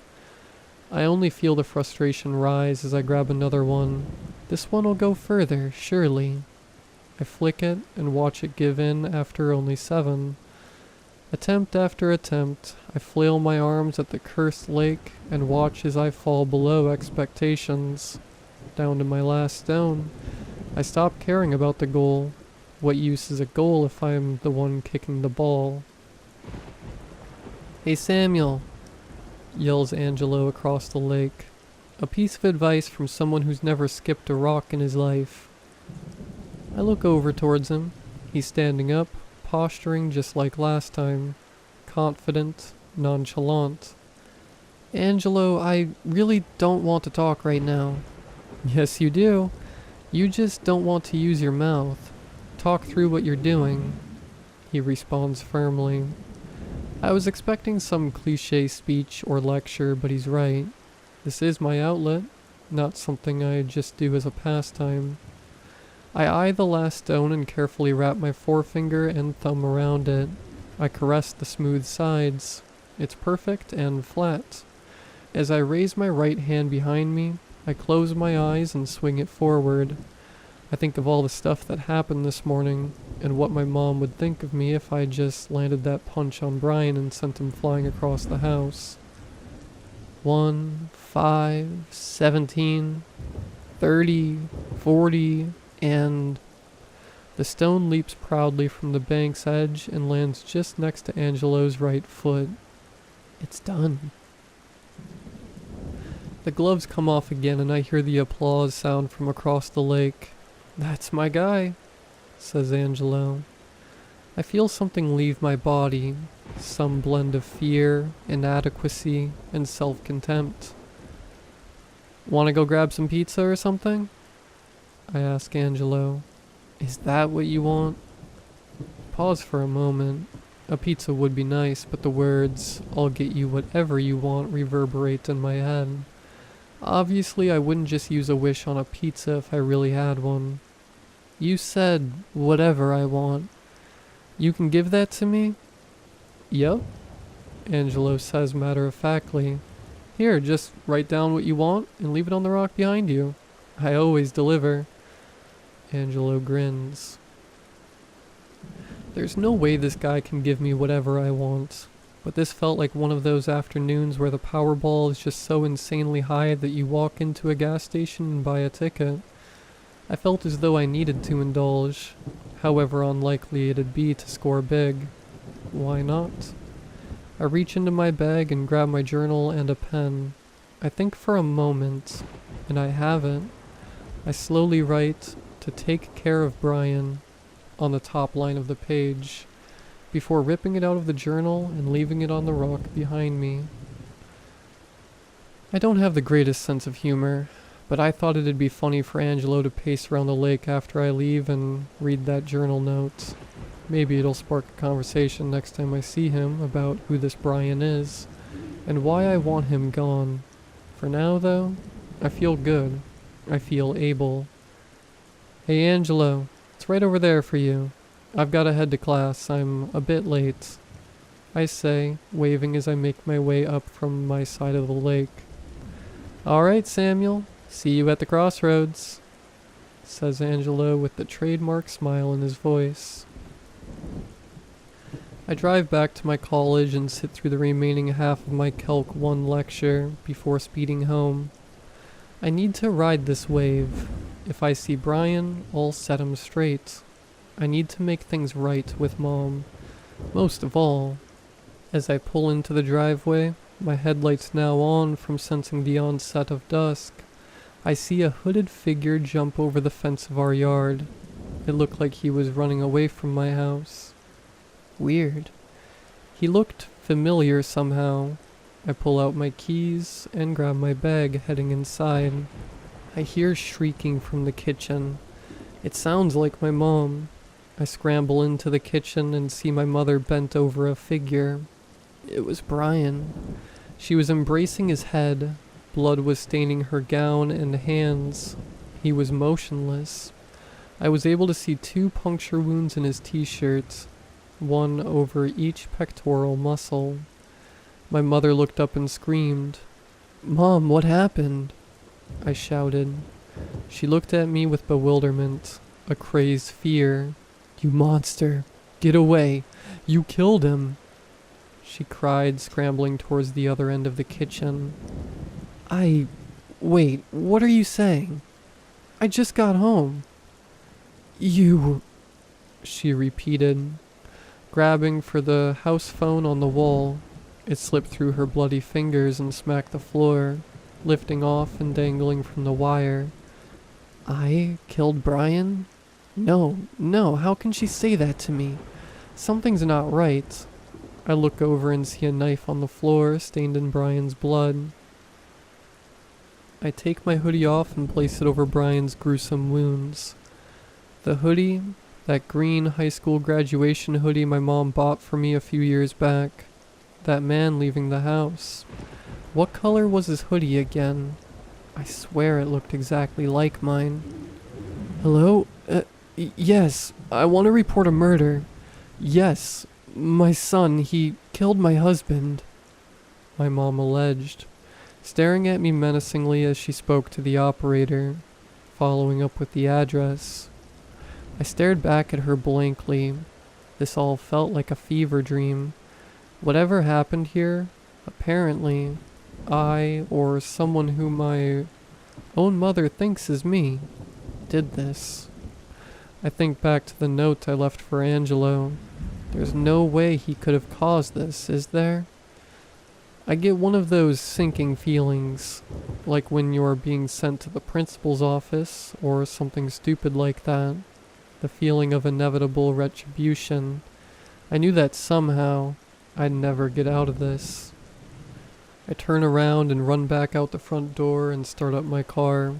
I only feel the frustration rise as I grab another one. This one will go further, surely. I flick it and watch it give in after only 7. Attempt after attempt, I flail my arms at the cursed lake and watch as I fall below expectations. Down to my last stone. I stop caring about the goal. What use is a goal if I'm the one kicking the ball? Hey Samuel, yells Angelo across the lake. A piece of advice from someone who's never skipped a rock in his life. I look over towards him. He's standing up, posturing just like last time. Confident, nonchalant. Angelo, I really don't want to talk right now. Yes, you do. You just don't want to use your mouth. Talk through what you're doing. He responds firmly. I was expecting some cliche speech or lecture, but he's right. This is my outlet, not something I just do as a pastime. I eye the last stone and carefully wrap my forefinger and thumb around it. I caress the smooth sides. It's perfect and flat. As I raise my right hand behind me, I close my eyes and swing it forward. I think of all the stuff that happened this morning, and what my mom would think of me if I just landed that punch on Brian and sent him flying across the house. 1, 5, 17, 30, 40, and... The stone leaps proudly from the bank's edge and lands just next to Angelo's right foot. It's done. The gloves come off again and I hear the applause sound from across the lake. "That's my guy," says Angelo. I feel something leave my body, some blend of fear, inadequacy, and self-contempt. "Want to go grab some pizza or something?" I ask Angelo. "Is that what you want?" Pause for a moment. A pizza would be nice, but the words, "I'll get you whatever you want," reverberate in my head. Obviously, I wouldn't just use a wish on a pizza if I really had one. "You said, whatever I want. You can give that to me?" "Yup," Angelo says matter-of-factly. "Here, just write down what you want and leave it on the rock behind you. I always deliver." Angelo grins. There's no way this guy can give me whatever I want, but this felt like one of those afternoons where the Powerball is just so insanely high that you walk into a gas station and buy a ticket. I felt as though I needed to indulge, however unlikely it'd be to score big. Why not? I reach into my bag and grab my journal and a pen. I think for a moment, and I have it. I slowly write, "To take care of Brian," on the top line of the page, before ripping it out of the journal and leaving it on the rock behind me. I don't have the greatest sense of humor, but I thought it'd be funny for Angelo to pace around the lake after I leave and read that journal note. Maybe it'll spark a conversation next time I see him about who this Brian is, and why I want him gone. For now, though, I feel good. I feel able. "Hey Angelo, it's right over there for you. I've got to head to class. I'm a bit late," I say, waving as I make my way up from my side of the lake. "All right, Samuel. See you at the crossroads," says Angelo with the trademark smile in his voice. I drive back to my college and sit through the remaining half of my Calc 1 lecture before speeding home. I need to ride this wave. If I see Brian, I'll set him straight. I need to make things right with Mom. Most of all, as I pull into the driveway, my headlights now on from sensing the onset of dusk, I see a hooded figure jump over the fence of our yard. It looked like he was running away from my house. Weird. He looked familiar somehow. I pull out my keys and grab my bag, heading inside. I hear shrieking from the kitchen. It sounds like my mom. I scramble into the kitchen and see my mother bent over a figure. It was Brian. She was embracing his head. Blood was staining her gown and hands. He was motionless. I was able to see 2 puncture wounds in his t-shirt, one over each pectoral muscle. My mother looked up and screamed. "Mom, what happened?" I shouted. She looked at me with bewilderment, a crazed fear. "You monster! Get away! You killed him!" she cried, scrambling towards the other end of the kitchen. Wait, what are you saying? I just got home." "You..." she repeated, grabbing for the house phone on the wall. It slipped through her bloody fingers and smacked the floor, lifting off and dangling from the wire. "I killed Brian? No, how can she say that to me? Something's not right." I look over and see a knife on the floor, stained in Brian's blood. I take my hoodie off and place it over Brian's gruesome wounds. The hoodie, that green high school graduation hoodie my mom bought for me a few years back. That man leaving the house. What color was his hoodie again? I swear it looked exactly like mine. "Hello? Yes, I want to report a murder. Yes, my son, he killed my husband," my mom alleged, staring at me menacingly as she spoke to the operator, following up with the address. I stared back at her blankly. This all felt like a fever dream. Whatever happened here, apparently, I, or someone who my own mother thinks is me, did this. I think back to the note I left for Angelo. There's no way he could have caused this, is there? I get one of those sinking feelings, like when you're being sent to the principal's office, or something stupid like that. The feeling of inevitable retribution. I knew that somehow I'd never get out of this. I turn around and run back out the front door and start up my car.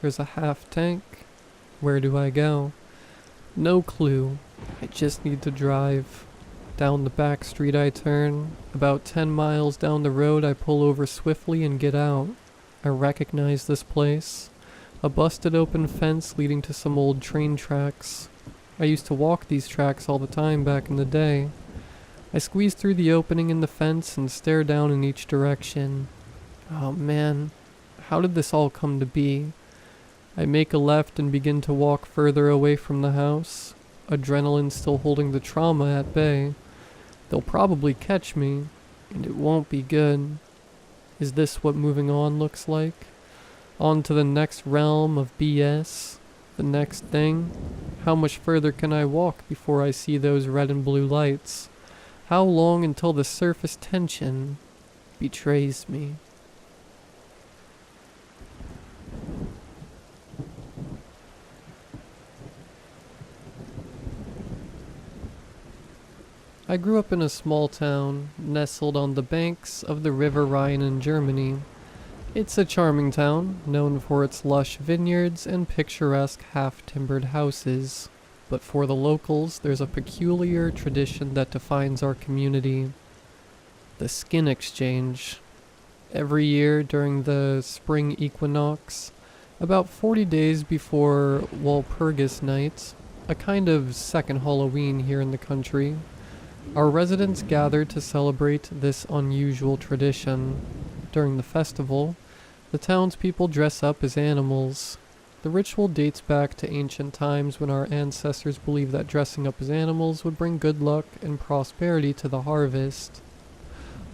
There's a half tank. Where do I go? No clue. I just need to drive. Down the back street I turn. About 10 miles down the road I pull over swiftly and get out. I recognize this place. A busted open fence leading to some old train tracks. I used to walk these tracks all the time back in the day. I squeeze through the opening in the fence and stare down in each direction. Oh man, how did this all come to be? I make a left and begin to walk further away from the house. Adrenaline still holding the trauma at bay. They'll probably catch me, and it won't be good. Is this what moving on looks like? On to the next realm of BS? The next thing? How much further can I walk before I see those red and blue lights? How long until the surface tension betrays me? I grew up in a small town, nestled on the banks of the River Rhine in Germany. It's a charming town, known for its lush vineyards and picturesque half-timbered houses. But for the locals, there's a peculiar tradition that defines our community. The skin exchange. Every year during the spring equinox, about 40 days before Walpurgis Night, a kind of second Halloween here in the country, our residents gather to celebrate this unusual tradition. During the festival, the townspeople dress up as animals. The ritual dates back to ancient times when our ancestors believed that dressing up as animals would bring good luck and prosperity to the harvest.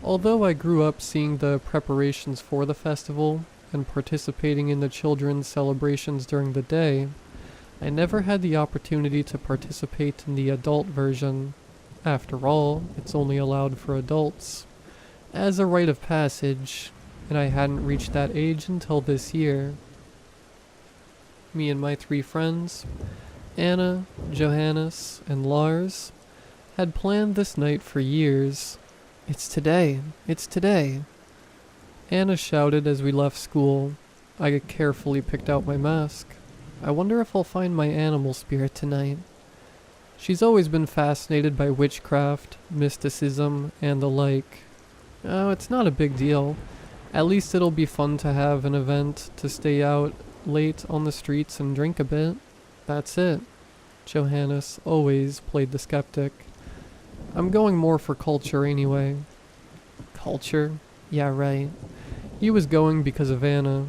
Although I grew up seeing the preparations for the festival and participating in the children's celebrations during the day, I never had the opportunity to participate in the adult version. After all, it's only allowed for adults. As a rite of passage, and I hadn't reached that age until this year. Me and my 3 friends, Anna, Johannes, and Lars, had planned this night for years. It's today! It's today! Anna shouted as we left school. I carefully picked out my mask. I wonder if I'll find my animal spirit tonight. She's always been fascinated by witchcraft, mysticism, and the like. Oh, it's not a big deal. At least it'll be fun to have an event to stay out late on the streets and drink a bit. That's it. Johannes always played the skeptic. I'm going more for culture anyway. Culture? Yeah, right. He was going because of Anna.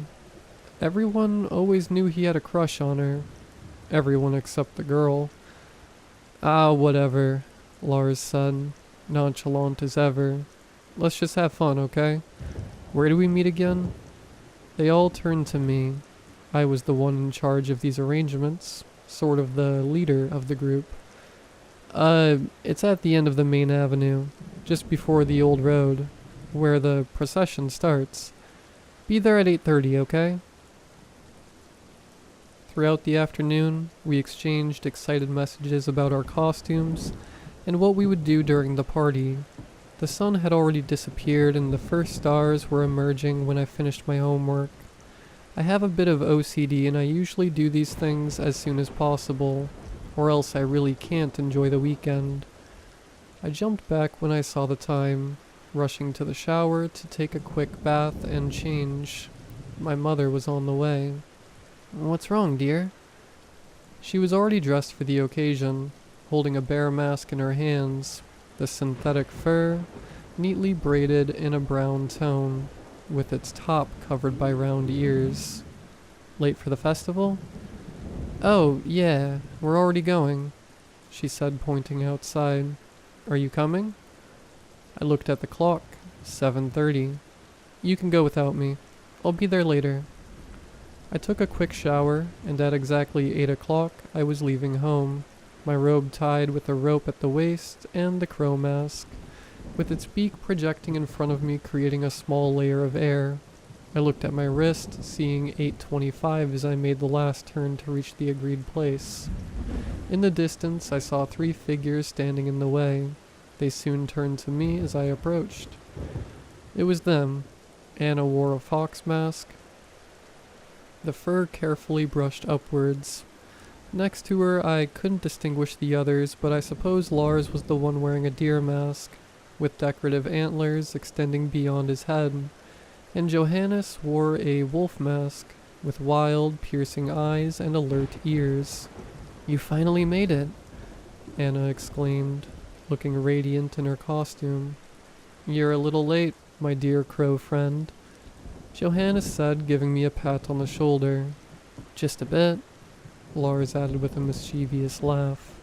Everyone always knew he had a crush on her. Everyone except the girl. Ah, whatever, Lars said, nonchalant as ever. Let's just have fun, okay? Where do we meet again? They all turned to me. I was the one in charge of these arrangements, sort of the leader of the group. It's at the end of the main avenue, just before the old road, where the procession starts. Be there at 8:30, okay? Throughout the afternoon, we exchanged excited messages about our costumes and what we would do during the party. The sun had already disappeared and the first stars were emerging when I finished my homework. I have a bit of OCD and I usually do these things as soon as possible, or else I really can't enjoy the weekend. I jumped back when I saw the time, rushing to the shower to take a quick bath and change. My mother was on the way. What's wrong, dear? She was already dressed for the occasion, holding a bear mask in her hands, the synthetic fur, neatly braided in a brown tone. with its top covered by round ears. Late for the festival? Oh, yeah, we're already going, she said, pointing outside. Are you coming? I looked at the clock. 7:30. You can go without me. I'll be there later. I took a quick shower, and at exactly 8 o'clock, I was leaving home, my robe tied with a rope at the waist and the crow mask, with its beak projecting in front of me, creating a small layer of air. I looked at my wrist, seeing 8:25 as I made the last turn to reach the agreed place. In the distance, I saw 3 figures standing in the way. They soon turned to me as I approached. It was them. Anna wore a fox mask, the fur carefully brushed upwards. Next to her, I couldn't distinguish the others, but I suppose Lars was the one wearing a deer mask, with decorative antlers extending beyond his head, and Johannes wore a wolf mask, with wild, piercing eyes and alert ears. You finally made it, Anna exclaimed, looking radiant in her costume. You're a little late, my dear crow friend, Johannes said, giving me a pat on the shoulder. Just a bit, Lars added with a mischievous laugh.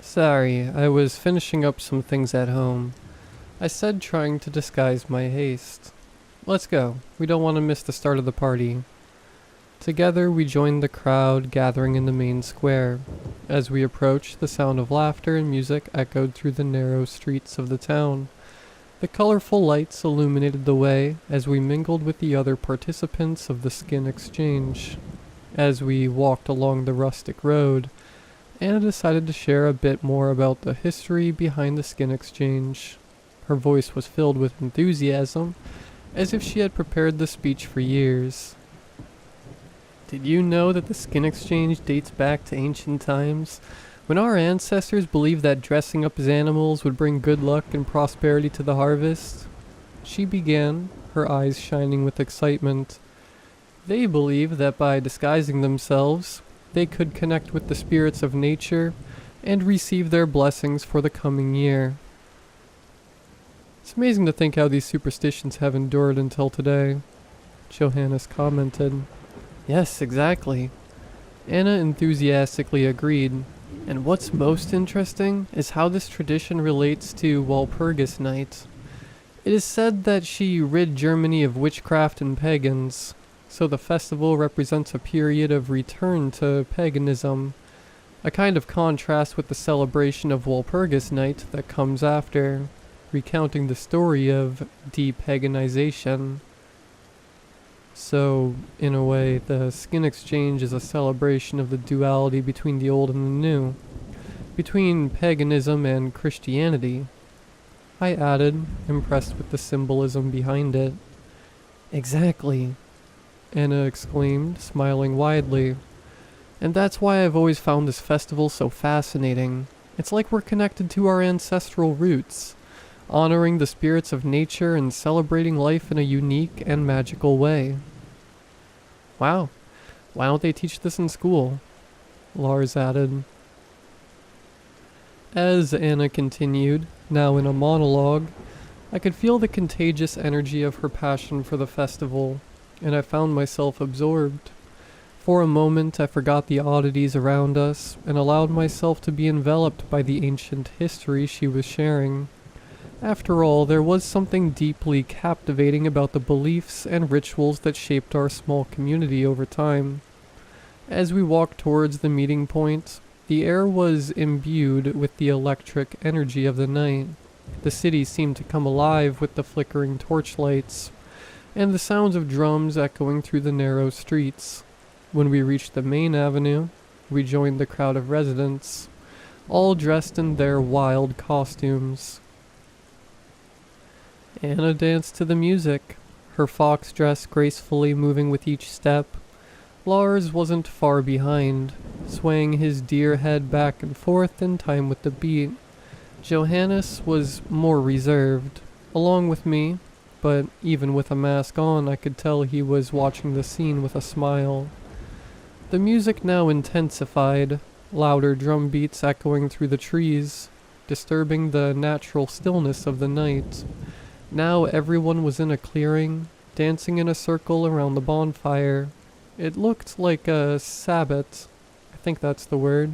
Sorry, I was finishing up some things at home, I said, trying to disguise my haste. Let's go, we don't want to miss the start of the party. Together we joined the crowd gathering in the main square. As we approached, the sound of laughter and music echoed through the narrow streets of the town. The colorful lights illuminated the way as we mingled with the other participants of the skin exchange. As we walked along the rustic road, Anna decided to share a bit more about the history behind the skin exchange. Her voice was filled with enthusiasm, as if she had prepared the speech for years. Did you know that the skin exchange dates back to ancient times, when our ancestors believed that dressing up as animals would bring good luck and prosperity to the harvest? She began, her eyes shining with excitement. They believed that by disguising themselves, they could connect with the spirits of nature and receive their blessings for the coming year. It's amazing to think how these superstitions have endured until today, Johannes commented. Yes, exactly. Anna enthusiastically agreed. And what's most interesting is how this tradition relates to Walpurgis Night. It is said that she rid Germany of witchcraft and pagans, so the festival represents a period of return to paganism, a kind of contrast with the celebration of Walpurgis Night that comes after, recounting the story of depaganization. So, in a way, the skin exchange is a celebration of the duality between the old and the new, between paganism and Christianity, I added, impressed with the symbolism behind it. Exactly, Anna exclaimed, smiling widely. And that's why I've always found this festival so fascinating. It's like we're connected to our ancestral roots, honoring the spirits of nature and celebrating life in a unique and magical way. Wow, why don't they teach this in school? Lars added. As Anna continued, now in a monologue, I could feel the contagious energy of her passion for the festival, and I found myself absorbed. For a moment I forgot the oddities around us and allowed myself to be enveloped by the ancient history she was sharing. After all, there was something deeply captivating about the beliefs and rituals that shaped our small community over time. As we walked towards the meeting point, the air was imbued with the electric energy of the night. The city seemed to come alive with the flickering torchlights, and the sounds of drums echoing through the narrow streets. When we reached the main avenue, we joined the crowd of residents, all dressed in their wild costumes. Anna danced to the music, her fox dress gracefully moving with each step. Lars wasn't far behind, swaying his deer head back and forth in time with the beat. Johannes was more reserved, along with me, but even with a mask on I could tell he was watching the scene with a smile. The music now intensified, louder drum beats echoing through the trees, disturbing the natural stillness of the night. Now everyone was in a clearing, dancing in a circle around the bonfire. It looked like a sabbat. I think that's the word.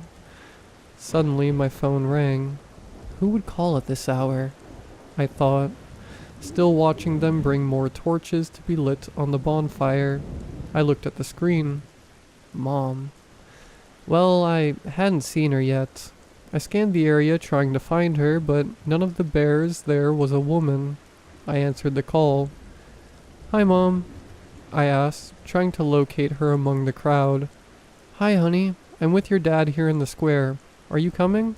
Suddenly, my phone rang. Who would call at this hour? I thought, still watching them bring more torches to be lit on the bonfire. I looked at the screen. Mom. Well, I hadn't seen her yet. I scanned the area trying to find her, but none of the bears there was a woman. I answered the call. Hi, Mom, I asked, trying to locate her among the crowd. Hi, honey. I'm with your dad here in the square. Are you coming?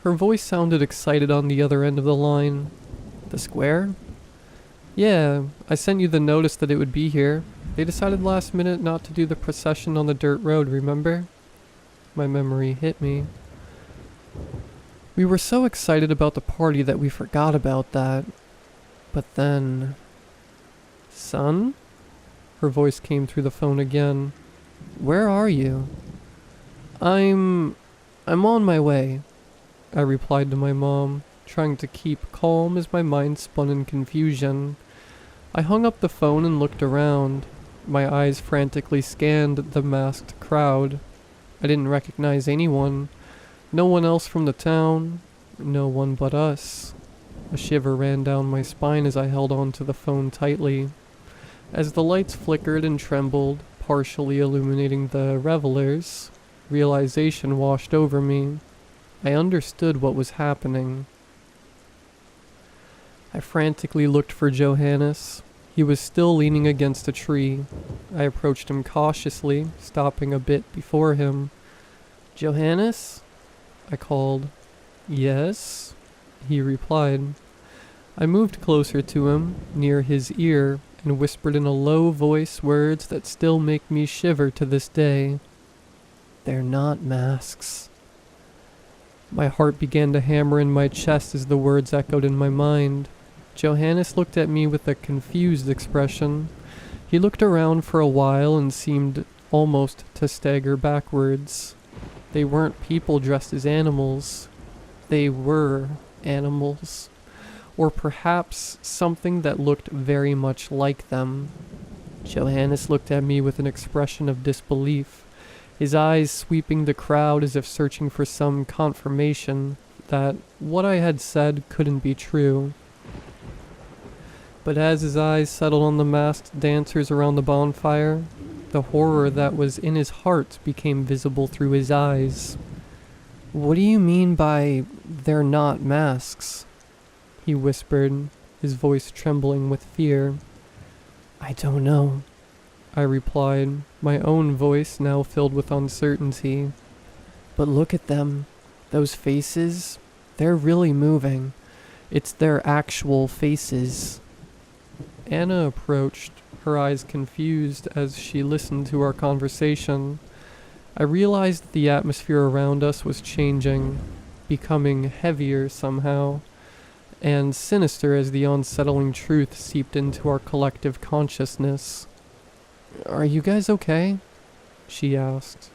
Her voice sounded excited on the other end of the line. The square? Yeah, I sent you the notice that it would be here. They decided last minute not to do the procession on the dirt road, remember? My memory hit me. We were so excited about the party that we forgot about that. But then... Son? Her voice came through the phone again. Where are you? I'm on my way, I replied to my mom, trying to keep calm as my mind spun in confusion. I hung up the phone and looked around. My eyes frantically scanned the masked crowd. I didn't recognize anyone. No one else from the town. No one but us. A shiver ran down my spine as I held onto the phone tightly. As the lights flickered and trembled, partially illuminating the revelers, realization washed over me. I understood what was happening. I frantically looked for Johannes. He was still leaning against a tree. I approached him cautiously, stopping a bit before him. Johannes? I called. Yes? He replied. I moved closer to him, near his ear, and whispered in a low voice words that still make me shiver to this day. They're not masks. My heart began to hammer in my chest as the words echoed in my mind. Johannes looked at me with a confused expression. He looked around for a while and seemed almost to stagger backwards. They weren't people dressed as animals. They were animals. Or perhaps something that looked very much like them. Johannes looked at me with an expression of disbelief, his eyes sweeping the crowd as if searching for some confirmation that what I had said couldn't be true. But as his eyes settled on the masked dancers around the bonfire, the horror that was in his heart became visible through his eyes. What do you mean by they're not masks? He whispered, his voice trembling with fear. I don't know, I replied, my own voice now filled with uncertainty. But look at them. Those faces, they're really moving. It's their actual faces. Anna approached, her eyes confused as she listened to our conversation. I realized that the atmosphere around us was changing, becoming heavier somehow, and sinister as the unsettling truth seeped into our collective consciousness. Are you guys okay? She asked.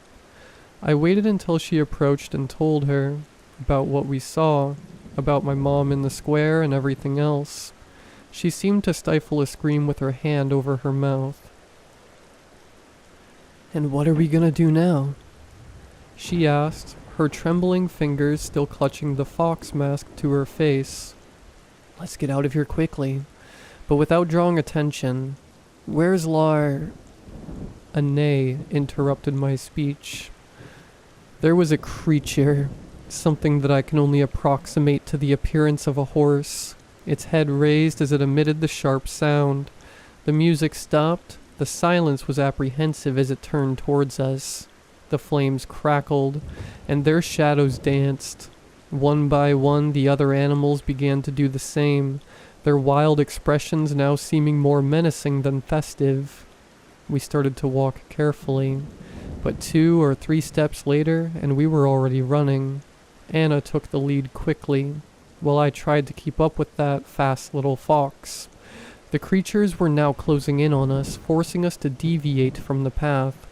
I waited until she approached and told her about what we saw, about my mom in the square and everything else. She seemed to stifle a scream with her hand over her mouth. And what are we gonna do now? She asked, her trembling fingers still clutching the fox mask to her face. Let's get out of here quickly, but without drawing attention. Where's Lar? A neigh interrupted my speech. There was a creature, something that I can only approximate to the appearance of a horse, its head raised as it emitted the sharp sound. The music stopped. The silence was apprehensive as it turned towards us. The flames crackled, and their shadows danced. One by one, the other animals began to do the same, their wild expressions now seeming more menacing than festive. We started to walk carefully, but 2 or 3 steps later, and we were already running. Anna took the lead quickly, while I tried to keep up with that fast little fox. The creatures were now closing in on us, forcing us to deviate from the path.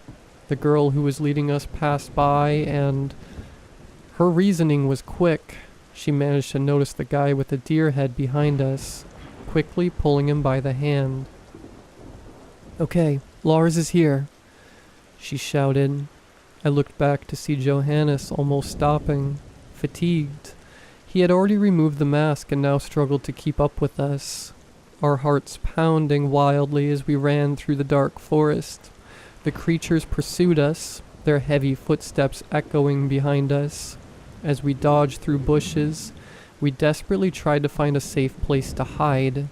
The girl who was leading us passed by, and her reasoning was quick. She managed to notice the guy with the deer head behind us. quickly pulling him by the hand. "Okay, Lars is here," she shouted. I looked back to see Johannes almost stopping, fatigued. He had already removed the mask and now struggled to keep up with us, our hearts pounding wildly as we ran through the dark forest. The creatures pursued us, their heavy footsteps echoing behind us. As we dodged through bushes, we desperately tried to find a safe place to hide.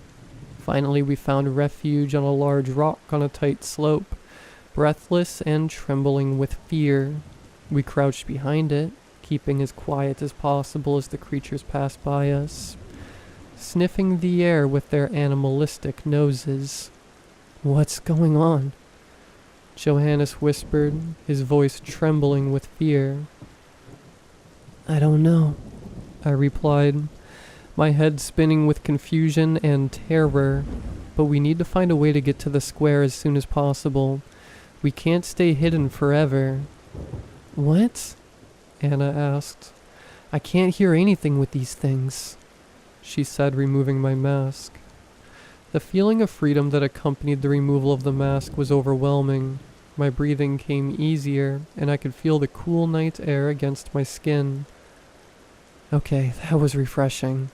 Finally, we found refuge on a large rock on a tight slope. Breathless and trembling with fear, we crouched behind it, keeping as quiet as possible as the creatures passed by us, sniffing the air with their animalistic noses. "What's going on?" Johannes whispered, his voice trembling with fear. "I don't know," I replied, my head spinning with confusion and terror. "But we need to find a way to get to the square as soon as possible. We can't stay hidden forever." "What?" Anna asked. "I can't hear anything with these things," she said, removing my mask. The feeling of freedom that accompanied the removal of the mask was overwhelming. My breathing came easier, and I could feel the cool night air against my skin. "Okay, that was refreshing.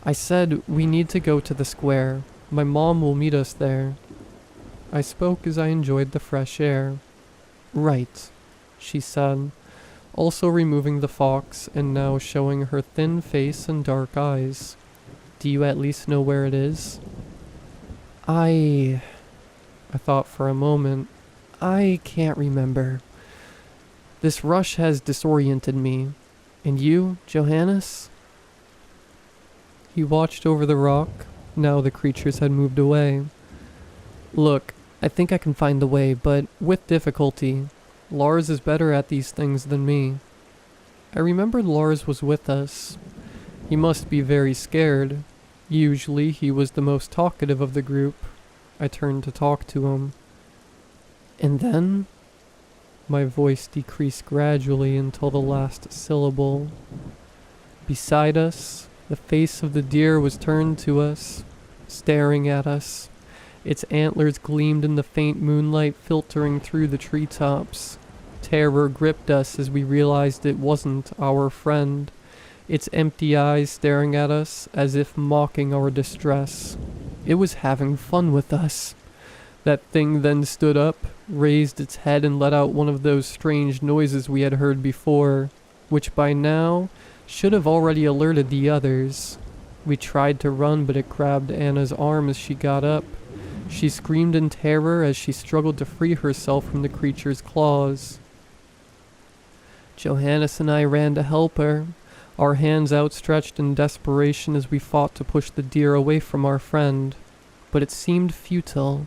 I said we need to go to the square. My mom will meet us there." I spoke as I enjoyed the fresh air. "Right," she said, also removing the fox and now showing her thin face and dark eyes. "Do you at least know where it is?" I thought for a moment. "I can't remember. This rush has disoriented me. And you, Johannes?" He watched over the rock. Now the creatures had moved away. "Look, I think I can find the way, but with difficulty. Lars is better at these things than me." I remembered Lars was with us. He must be very scared. Usually he was the most talkative of the group. I turned to talk to him. "And then?" My voice decreased gradually until the last syllable. Beside us, the face of the deer was turned to us, staring at us. Its antlers gleamed in the faint moonlight filtering through the treetops. Terror gripped us as we realized it wasn't our friend, its empty eyes staring at us as if mocking our distress. It was having fun with us. That thing then stood up, raised its head, and let out one of those strange noises we had heard before, which by now should have already alerted the others. We tried to run, but it grabbed Anna's arm as she got up. She screamed in terror as she struggled to free herself from the creature's claws. Johannes and I ran to help her, our hands outstretched in desperation as we fought to push the deer away from our friend. But it seemed futile.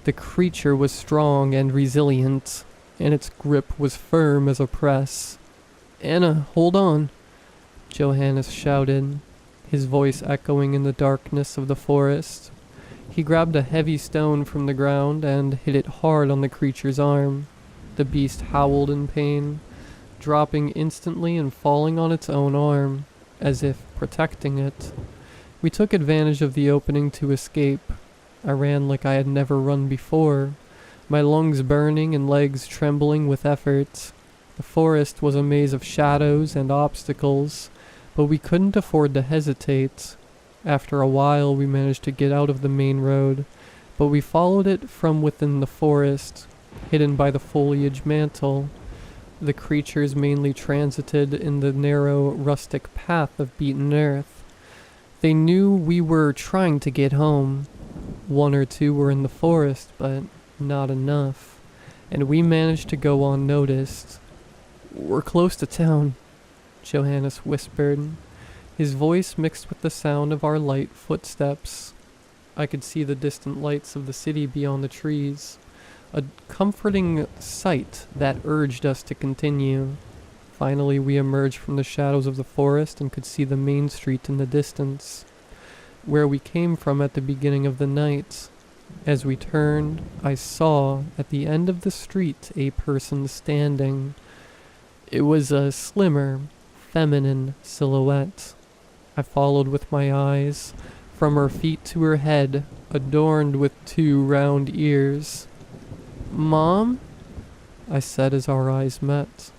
The creature was strong and resilient, and its grip was firm as a press. "Anna, hold on," Johannes shouted, his voice echoing in the darkness of the forest. He grabbed a heavy stone from the ground and hit it hard on the creature's arm. The beast howled in pain, dropping instantly and falling on its own arm, as if protecting it. We took advantage of the opening to escape. I ran like I had never run before, my lungs burning and legs trembling with effort. The forest was a maze of shadows and obstacles, but we couldn't afford to hesitate. After a while, we managed to get out of the main road, but we followed it from within the forest, hidden by the foliage mantle. The creatures mainly transited in the narrow, rustic path of beaten earth. They knew we were trying to get home. One or two were in the forest, but not enough, and we managed to go unnoticed. "We're close to town," Johannes whispered, his voice mixed with the sound of our light footsteps. I could see the distant lights of the city beyond the trees, a comforting sight that urged us to continue. Finally, we emerged from the shadows of the forest and could see the main street in the distance, where we came from at the beginning of the night. As we turned, I saw at the end of the street a person standing. It was a slimmer, feminine silhouette. I followed with my eyes, from her feet to her head, adorned with 2 round ears. "Mom?" I said as our eyes met.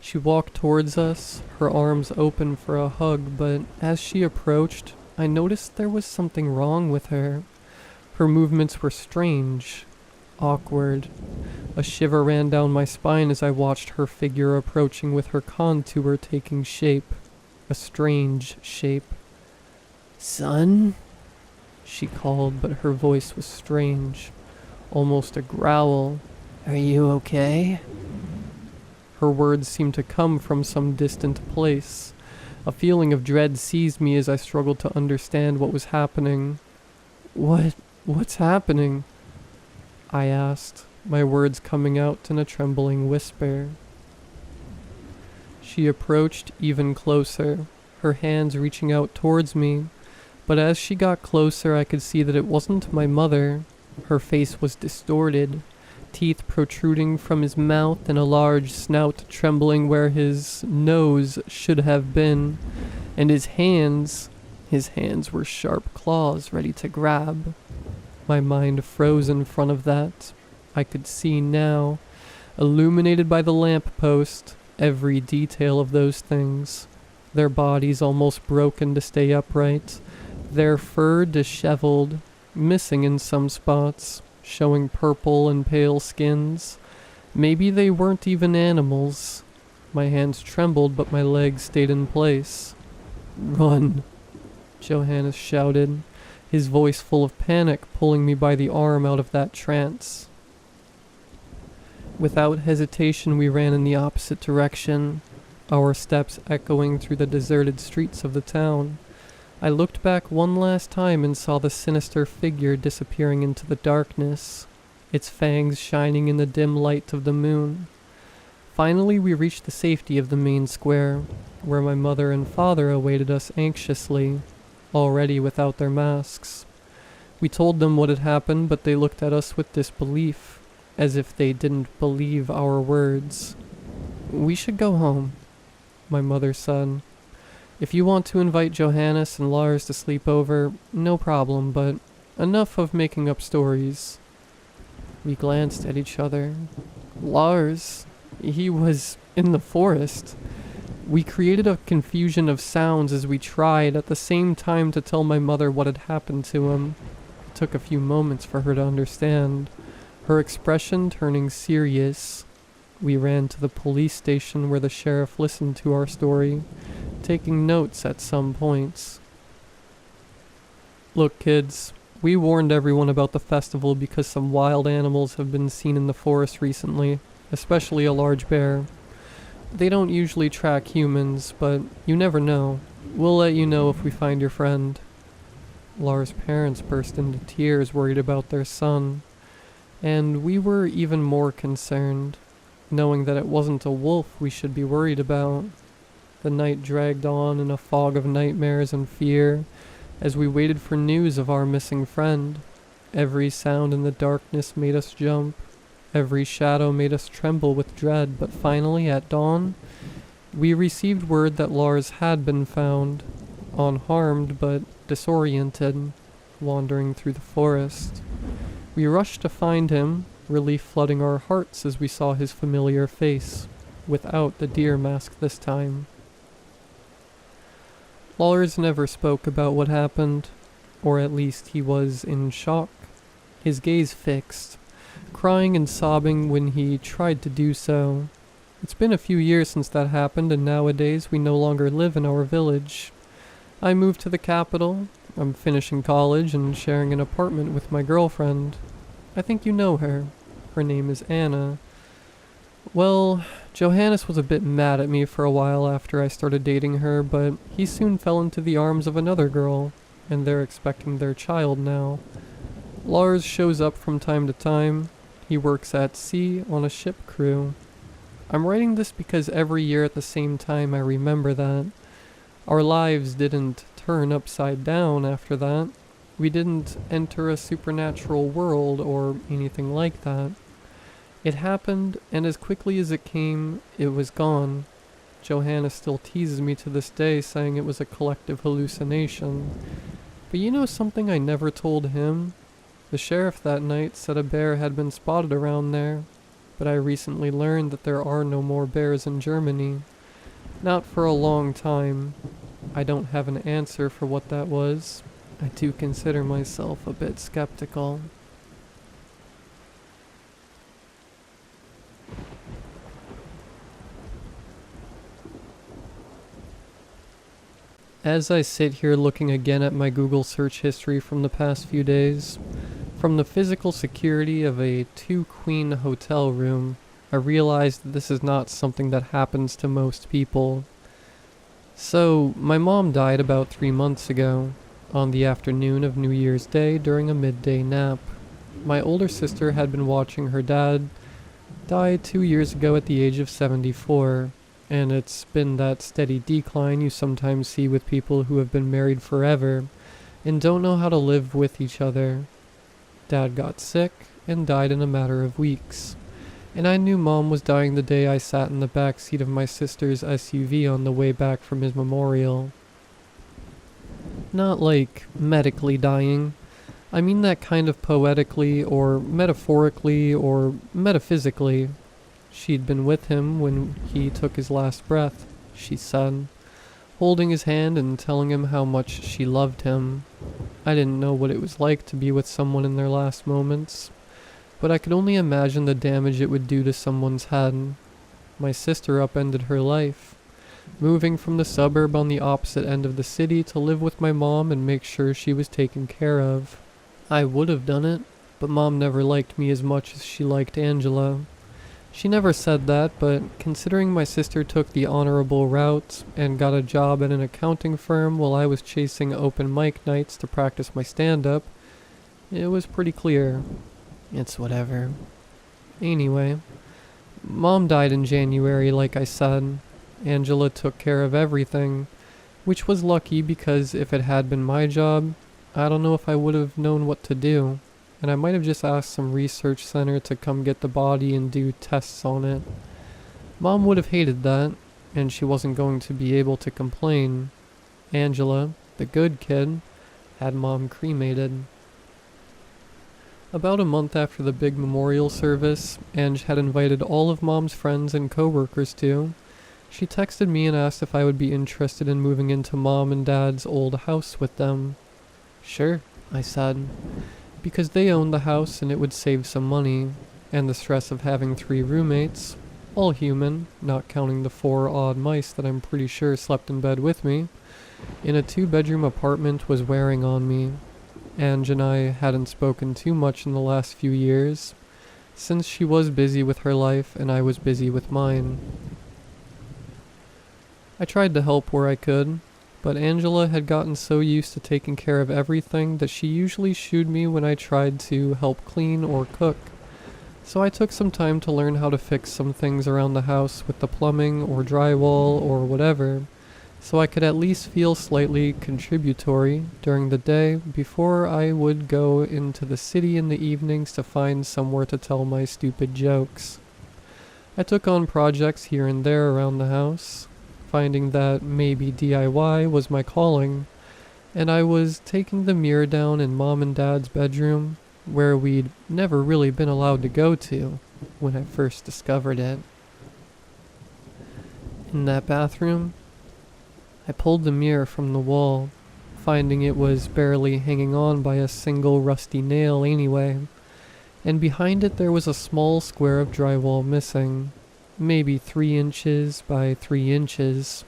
She walked towards us, her arms open for a hug, but as she approached, I noticed there was something wrong with her. Her movements were strange, awkward. A shiver ran down my spine as I watched her figure approaching with her contour taking shape. A strange shape. "Son?" she called, but her voice was strange. Almost a growl. "Are you okay?" Her words seemed to come from some distant place. A feeling of dread seized me as I struggled to understand what was happening. What's happening?" I asked, my words coming out in a trembling whisper. She approached even closer, her hands reaching out towards me, but as she got closer I could see that it wasn't my mother. Her face was distorted, teeth protruding from his mouth and a large snout trembling where his nose should have been, and his hands were sharp claws ready to grab. My mind froze in front of that. I could see now, illuminated by the lamppost, every detail of those things. Their bodies almost broken to stay upright, their fur disheveled, missing in some spots, showing purple and pale skins. Maybe they weren't even animals. My hands trembled, but my legs stayed in place. "Run!" Johannes shouted, his voice full of panic, pulling me by the arm out of that trance. Without hesitation, we ran in the opposite direction, our steps echoing through the deserted streets of the town. I looked back one last time and saw the sinister figure disappearing into the darkness, its fangs shining in the dim light of the moon. Finally, we reached the safety of the main square, where my mother and father awaited us anxiously, already without their masks. We told them what had happened, but they looked at us with disbelief, as if they didn't believe our words. "We should go home," my mother said. "If you want to invite Johannes and Lars to sleep over, no problem, but enough of making up stories." We glanced at each other. Lars, he was in the forest. We created a confusion of sounds as we tried at the same time to tell my mother what had happened to him. It took a few moments for her to understand, her expression turning serious. We ran to the police station where the sheriff listened to our story, taking notes at some points. "Look, kids, we warned everyone about the festival because some wild animals have been seen in the forest recently, especially a large bear. They don't usually track humans, but you never know. We'll let you know if we find your friend." Lars' parents burst into tears, worried about their son, and we were even more concerned, knowing that it wasn't a wolf we should be worried about. The night dragged on in a fog of nightmares and fear as we waited for news of our missing friend. Every sound in the darkness made us jump. Every shadow made us tremble with dread, but finally, at dawn, we received word that Lars had been found, unharmed but disoriented, wandering through the forest. We rushed to find him, relief flooding our hearts as we saw his familiar face, without the deer mask this time. Lars never spoke about what happened, or at least he was in shock, his gaze fixed, crying and sobbing when he tried to do so. It's been a few years since that happened, and nowadays we no longer live in our village. I moved to the capital. I'm finishing college and sharing an apartment with my girlfriend. I think you know her. Her name is Anna. Well, Johannes was a bit mad at me for a while after I started dating her, but he soon fell into the arms of another girl, and they're expecting their child now. Lars shows up from time to time. He works at sea on a ship crew. I'm writing this because every year at the same time I remember that. Our lives didn't turn upside down after that. We didn't enter a supernatural world or anything like that. It happened, and as quickly as it came, it was gone. Johanna still teases me to this day, saying it was a collective hallucination. But you know something I never told him? The sheriff that night said a bear had been spotted around there, but I recently learned that there are no more bears in Germany. Not for a long time. I don't have an answer for what that was. I do consider myself a bit skeptical. As I sit here looking again at my Google search history from the past few days, from the physical security of a 2-queen hotel room, I realized that this is not something that happens to most people. So, my mom died about 3 months ago, on the afternoon of New Year's Day during a midday nap. My older sister had been watching her dad die 2 years ago at the age of 74, and it's been that steady decline you sometimes see with people who have been married forever and don't know how to live with each other. Dad got sick and died in a matter of weeks, and I knew Mom was dying the day I sat in the back seat of my sister's SUV on the way back from his memorial. Not like medically dying. I mean that kind of poetically or metaphorically or metaphysically. She'd been with him when he took his last breath, she said, holding his hand and telling him how much she loved him. I didn't know what it was like to be with someone in their last moments, but I could only imagine the damage it would do to someone's head. My sister upended her life, moving from the suburb on the opposite end of the city to live with my mom and make sure she was taken care of. I would have done it, but Mom never liked me as much as she liked Angela. She never said that, but considering my sister took the honorable route and got a job at an accounting firm while I was chasing open mic nights to practice my stand-up, it was pretty clear. It's whatever. Anyway, Mom died in January, like I said. Angela took care of everything, which was lucky because if it had been my job, I don't know if I would have known what to do. And I might have just asked some research center to come get the body and do tests on it. Mom would have hated that, and she wasn't going to be able to complain. Angela, the good kid, had Mom cremated. About a month after the big memorial service Ange had invited all of Mom's friends and coworkers to, she texted me and asked if I would be interested in moving into Mom and Dad's old house with them. Sure, I said, because they owned the house and it would save some money, and the stress of having 3 roommates, all human, not counting the 4 odd mice that I'm pretty sure slept in bed with me, in a 2-bedroom apartment was wearing on me. Ange and I hadn't spoken too much in the last few years, since she was busy with her life and I was busy with mine. I tried to help where I could, but Angela had gotten so used to taking care of everything that she usually shooed me when I tried to help clean or cook. So I took some time to learn how to fix some things around the house with the plumbing or drywall or whatever, so I could at least feel slightly contributory during the day before I would go into the city in the evenings to find somewhere to tell my stupid jokes. I took on projects here and there around the house, finding that maybe DIY was my calling, and I was taking the mirror down in Mom and Dad's bedroom, where we'd never really been allowed to go to when I first discovered it. In that bathroom, I pulled the mirror from the wall, finding it was barely hanging on by a single rusty nail anyway, and behind it there was a small square of drywall missing. Maybe 3 inches by 3 inches.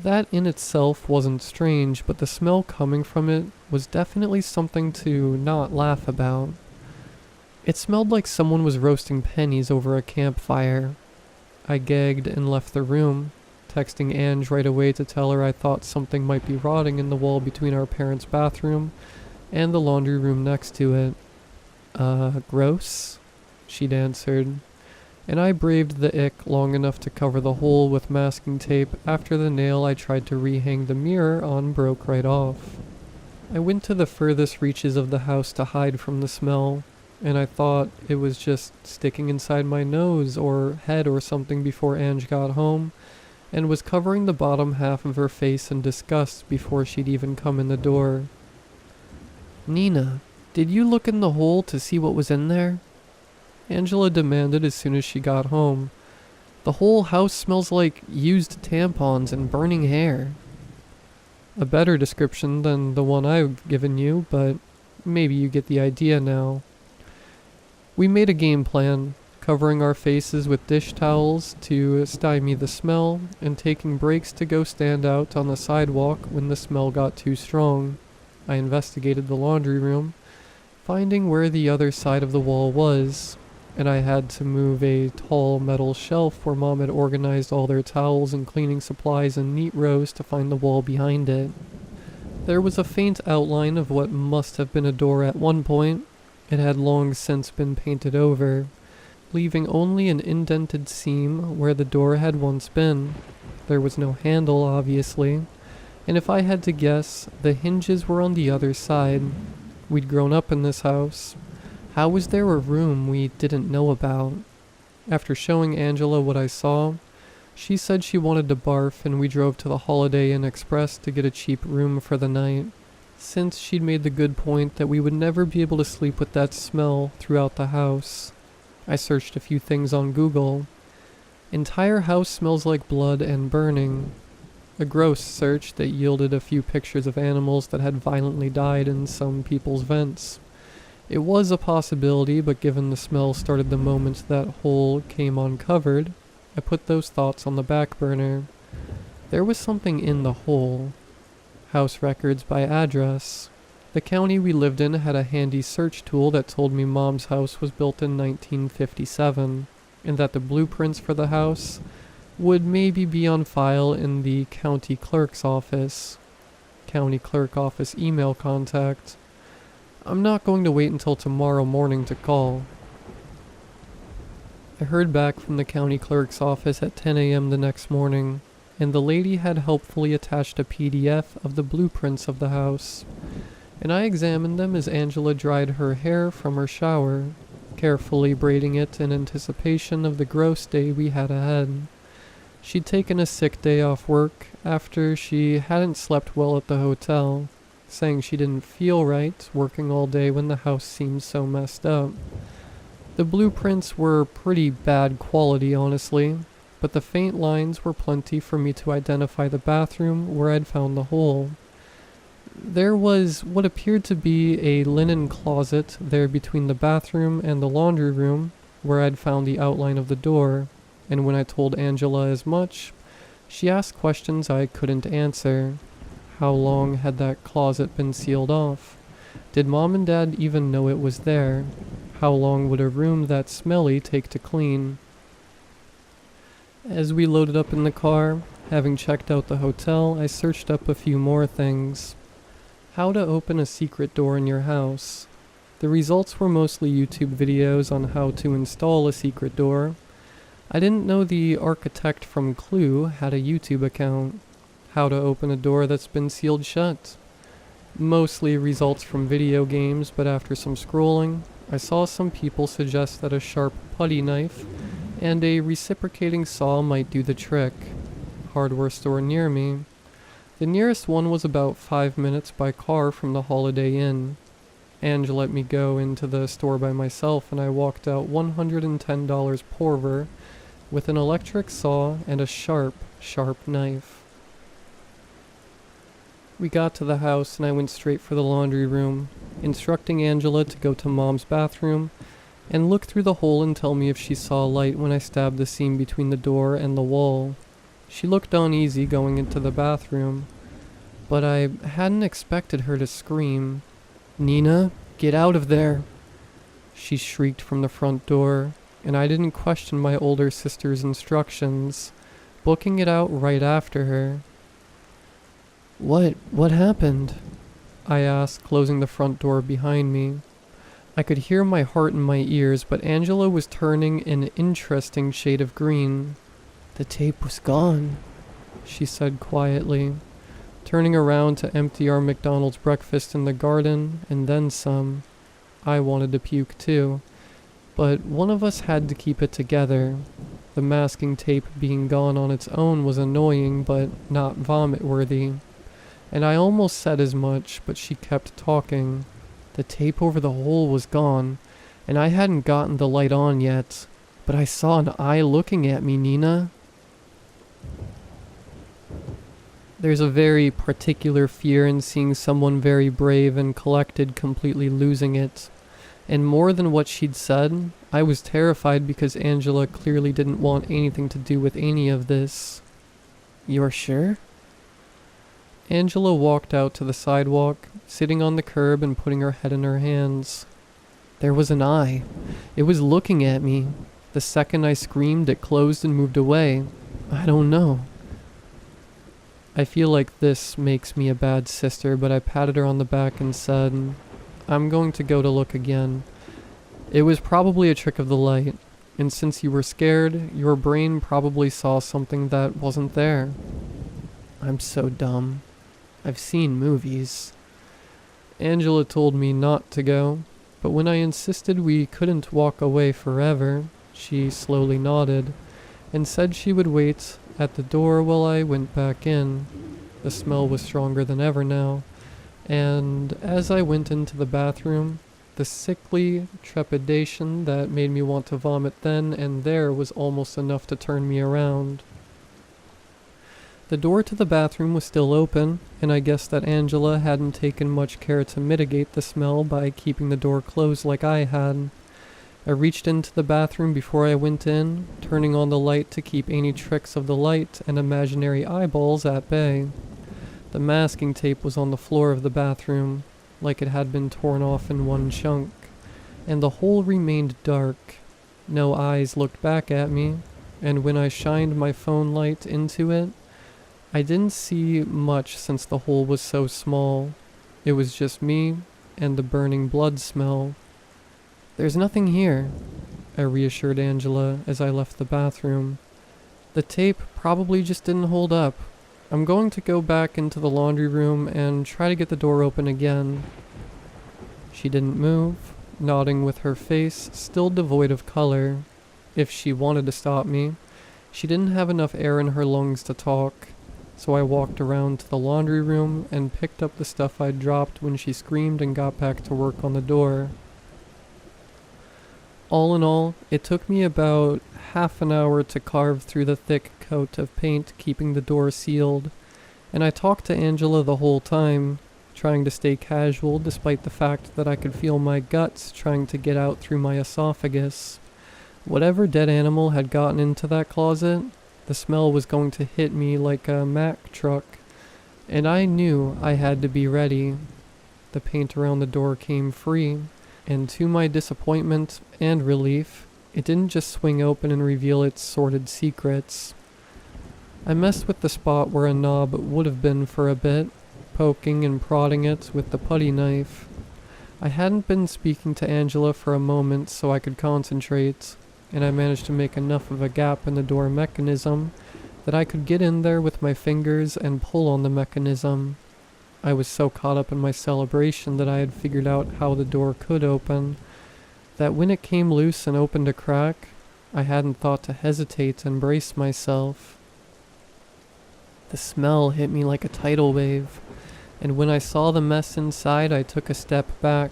That in itself wasn't strange, but the smell coming from it was definitely something to not laugh about. It smelled like someone was roasting pennies over a campfire. I gagged and left the room, texting Ange right away to tell her I thought something might be rotting in the wall between our parents' bathroom and the laundry room next to it. Gross? She'd answered. And I braved the ick long enough to cover the hole with masking tape after the nail I tried to rehang the mirror on broke right off. I went to the furthest reaches of the house to hide from the smell, and I thought it was just sticking inside my nose or head or something before Ange got home, and was covering the bottom half of her face in disgust before she'd even come in the door. "Nina, did you look in the hole to see what was in there?" Angela demanded as soon as she got home. "The whole house smells like used tampons and burning hair." A better description than the one I've given you, but maybe you get the idea now. We made a game plan, covering our faces with dish towels to stymie the smell, and taking breaks to go stand out on the sidewalk when the smell got too strong. I investigated the laundry room, finding where the other side of the wall was, and I had to move a tall metal shelf where Mom had organized all their towels and cleaning supplies in neat rows to find the wall behind it. There was a faint outline of what must have been a door at one point. It had long since been painted over, leaving only an indented seam where the door had once been. There was no handle, obviously, and if I had to guess, the hinges were on the other side. We'd grown up in this house. How was there a room we didn't know about? After showing Angela what I saw, she said she wanted to barf, and we drove to the Holiday Inn Express to get a cheap room for the night, since she'd made the good point that we would never be able to sleep with that smell throughout the house. I searched a few things on Google. Entire house smells like blood and burning. A gross search that yielded a few pictures of animals that had violently died in some people's vents. It was a possibility, but given the smell started the moment that hole came uncovered, I put those thoughts on the back burner. There was something in the hole. House records by address. The county we lived in had a handy search tool that told me Mom's house was built in 1957, and that the blueprints for the house would maybe be on file in the county clerk's office. County clerk office email contact. I'm not going to wait until tomorrow morning to call. I heard back from the county clerk's office at 10 a.m. the next morning, and the lady had helpfully attached a PDF of the blueprints of the house, and I examined them as Angela dried her hair from her shower, carefully braiding it in anticipation of the gross day we had ahead. She'd taken a sick day off work after she hadn't slept well at the hotel, saying she didn't feel right working all day when the house seemed so messed up. The blueprints were pretty bad quality, honestly, but the faint lines were plenty for me to identify the bathroom where I'd found the hole. There was what appeared to be a linen closet there between the bathroom and the laundry room where I'd found the outline of the door, and when I told Angela as much, she asked questions I couldn't answer. How long had that closet been sealed off? Did Mom and Dad even know it was there? How long would a room that smelly take to clean? As we loaded up in the car, having checked out the hotel, I searched up a few more things. How to open a secret door in your house. The results were mostly YouTube videos on how to install a secret door. I didn't know the architect from Clue had a YouTube account. How to open a door that's been sealed shut. Mostly results from video games, but after some scrolling, I saw some people suggest that a sharp putty knife and a reciprocating saw might do the trick. Hardware store near me. The nearest one was about 5 minutes by car from the Holiday Inn. Angela let me go into the store by myself, and I walked out $110 poorer with an electric saw and a sharp knife. We got to the house and I went straight for the laundry room, instructing Angela to go to Mom's bathroom and look through the hole and tell me if she saw light when I stabbed the seam between the door and the wall. She looked uneasy going into the bathroom, but I hadn't expected her to scream. "Nina, get out of there!" She shrieked from the front door, and I didn't question my older sister's instructions, booking it out right after her. What happened?" I asked, closing the front door behind me. I could hear my heart in my ears, but Angela was turning an interesting shade of green. "The tape was gone," she said quietly, turning around to empty our McDonald's breakfast in the garden, and then some. I wanted to puke too, but one of us had to keep it together. The masking tape being gone on its own was annoying, but not vomit-worthy. And I almost said as much, but she kept talking. The tape over the hole was gone, and I hadn't gotten the light on yet. But I saw an eye looking at me, Nina. There's a very particular fear in seeing someone very brave and collected completely losing it. And more than what she'd said, I was terrified because Angela clearly didn't want anything to do with any of this. You're sure? Angela walked out to the sidewalk, sitting on the curb and putting her head in her hands. There was an eye. It was looking at me. The second I screamed, it closed and moved away. I don't know. I feel like this makes me a bad sister, but I patted her on the back and said, I'm going to go to look again. It was probably a trick of the light, and since you were scared, your brain probably saw something that wasn't there. I'm so dumb. I've seen movies. Angela told me not to go, but when I insisted we couldn't walk away forever, she slowly nodded and said she would wait at the door while I went back in. The smell was stronger than ever now, and as I went into the bathroom, the sickly trepidation that made me want to vomit then and there was almost enough to turn me around. The door to the bathroom was still open, and I guessed that Angela hadn't taken much care to mitigate the smell by keeping the door closed like I had. I reached into the bathroom before I went in, turning on the light to keep any tricks of the light and imaginary eyeballs at bay. The masking tape was on the floor of the bathroom, like it had been torn off in one chunk, and the hole remained dark. No eyes looked back at me, and when I shined my phone light into it, I didn't see much since the hole was so small. It was just me and the burning blood smell. There's nothing here, I reassured Angela as I left the bathroom. The tape probably just didn't hold up. I'm going to go back into the laundry room and try to get the door open again. She didn't move, nodding with her face still devoid of color. If she wanted to stop me, she didn't have enough air in her lungs to talk. So I walked around to the laundry room and picked up the stuff I'd dropped when she screamed and got back to work on the door. All in all, it took me about half an hour to carve through the thick coat of paint keeping the door sealed, and I talked to Angela the whole time, trying to stay casual despite the fact that I could feel my guts trying to get out through my esophagus. Whatever dead animal had gotten into that closet, the smell was going to hit me like a Mack truck, and I knew I had to be ready. The paint around the door came free, and to my disappointment and relief, it didn't just swing open and reveal its sordid secrets. I messed with the spot where a knob would have been for a bit, poking and prodding it with the putty knife. I hadn't been speaking to Angela for a moment so I could concentrate, and I managed to make enough of a gap in the door mechanism that I could get in there with my fingers and pull on the mechanism. I was so caught up in my celebration that I had figured out how the door could open, that when it came loose and opened a crack, I hadn't thought to hesitate and brace myself. The smell hit me like a tidal wave, and when I saw the mess inside, I took a step back,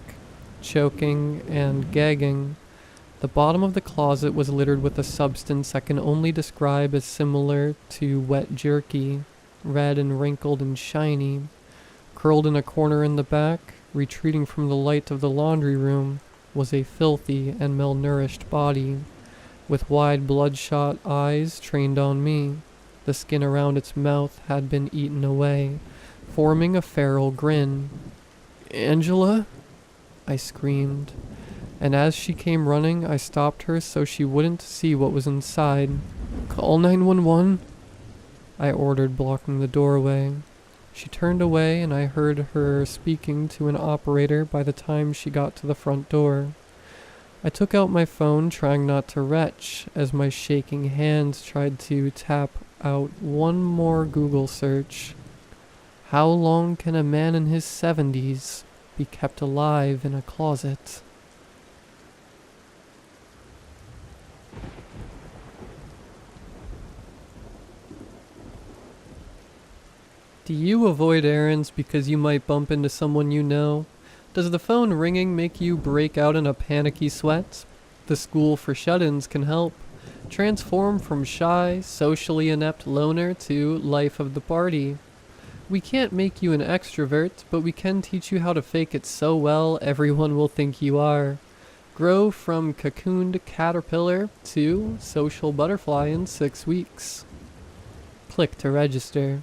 choking and gagging. The bottom of the closet was littered with a substance I can only describe as similar to wet jerky, red and wrinkled and shiny. Curled in a corner in the back, retreating from the light of the laundry room, was a filthy and malnourished body, with wide bloodshot eyes trained on me. The skin around its mouth had been eaten away, forming a feral grin. "Angela?" I screamed, and as she came running, I stopped her so she wouldn't see what was inside. "Call 911?" I ordered, blocking the doorway. She turned away, and I heard her speaking to an operator by the time she got to the front door. I took out my phone, trying not to retch, as my shaking hands tried to tap out one more Google search. How long can a man in his 70s be kept alive in a closet? Do you avoid errands because you might bump into someone you know? Does the phone ringing make you break out in a panicky sweat? The school for shut-ins can help. Transform from shy, socially inept loner to life of the party. We can't make you an extrovert, but we can teach you how to fake it so well everyone will think you are. Grow from cocooned caterpillar to social butterfly in 6 weeks. Click to register.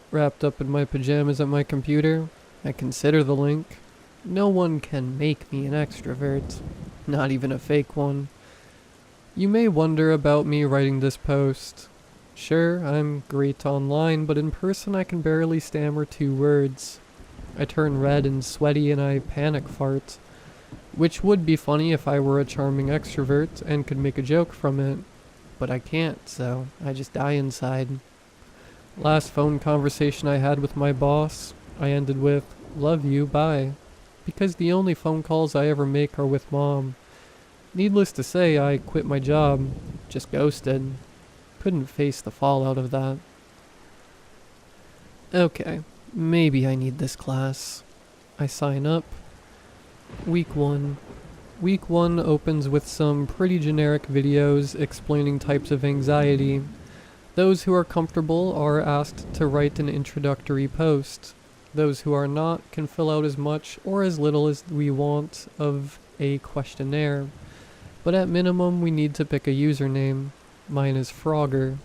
Wrapped up in my pajamas at my computer, I consider the link. No one can make me an extrovert, not even a fake one. You may wonder about me writing this post. Sure, I'm great online, but in person I can barely stammer 2 words. I turn red and sweaty and I panic fart. Which would be funny if I were a charming extrovert and could make a joke from it. But I can't, so I just die inside. Last phone conversation I had with my boss, I ended with, "Love you, bye." Because the only phone calls I ever make are with Mom. Needless to say, I quit my job. Just ghosted. Couldn't face the fallout of that. Okay, maybe I need this class. I sign up. Week 1. Week 1 opens with some pretty generic videos explaining types of anxiety. Those who are comfortable are asked to write an introductory post. Those who are not can fill out as much or as little as we want of a questionnaire. But at minimum we need to pick a username. Mine is Frogger.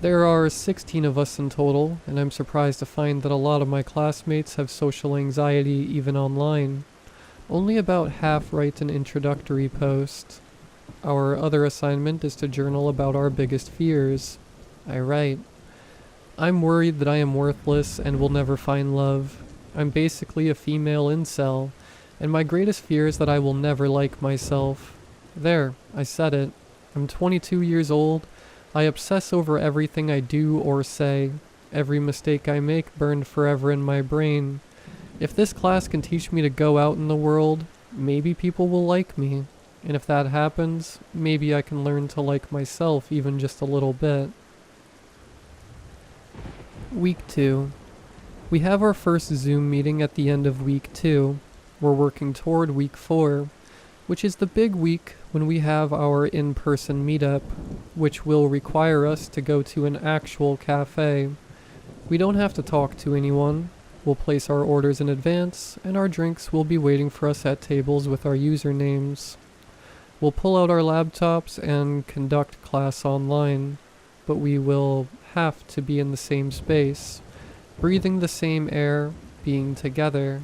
There are 16 of us in total, and I'm surprised to find that a lot of my classmates have social anxiety even online. Only about half write an introductory post. Our other assignment is to journal about our biggest fears. I write. I'm worried that I am worthless and will never find love. I'm basically a female incel, and my greatest fear is that I will never like myself. There, I said it. I'm 22 years old. I obsess over everything I do or say. Every mistake I make burned forever in my brain. If this class can teach me to go out in the world, maybe people will like me. And if that happens, maybe I can learn to like myself even just a little bit. Week 2. We have our first Zoom meeting at the end of week 2. We're working toward week 4, which is the big week when we have our in-person meetup, which will require us to go to an actual cafe. We don't have to talk to anyone. We'll place our orders in advance, and our drinks will be waiting for us at tables with our usernames. We'll pull out our laptops and conduct class online, but we will have to be in the same space, breathing the same air, being together.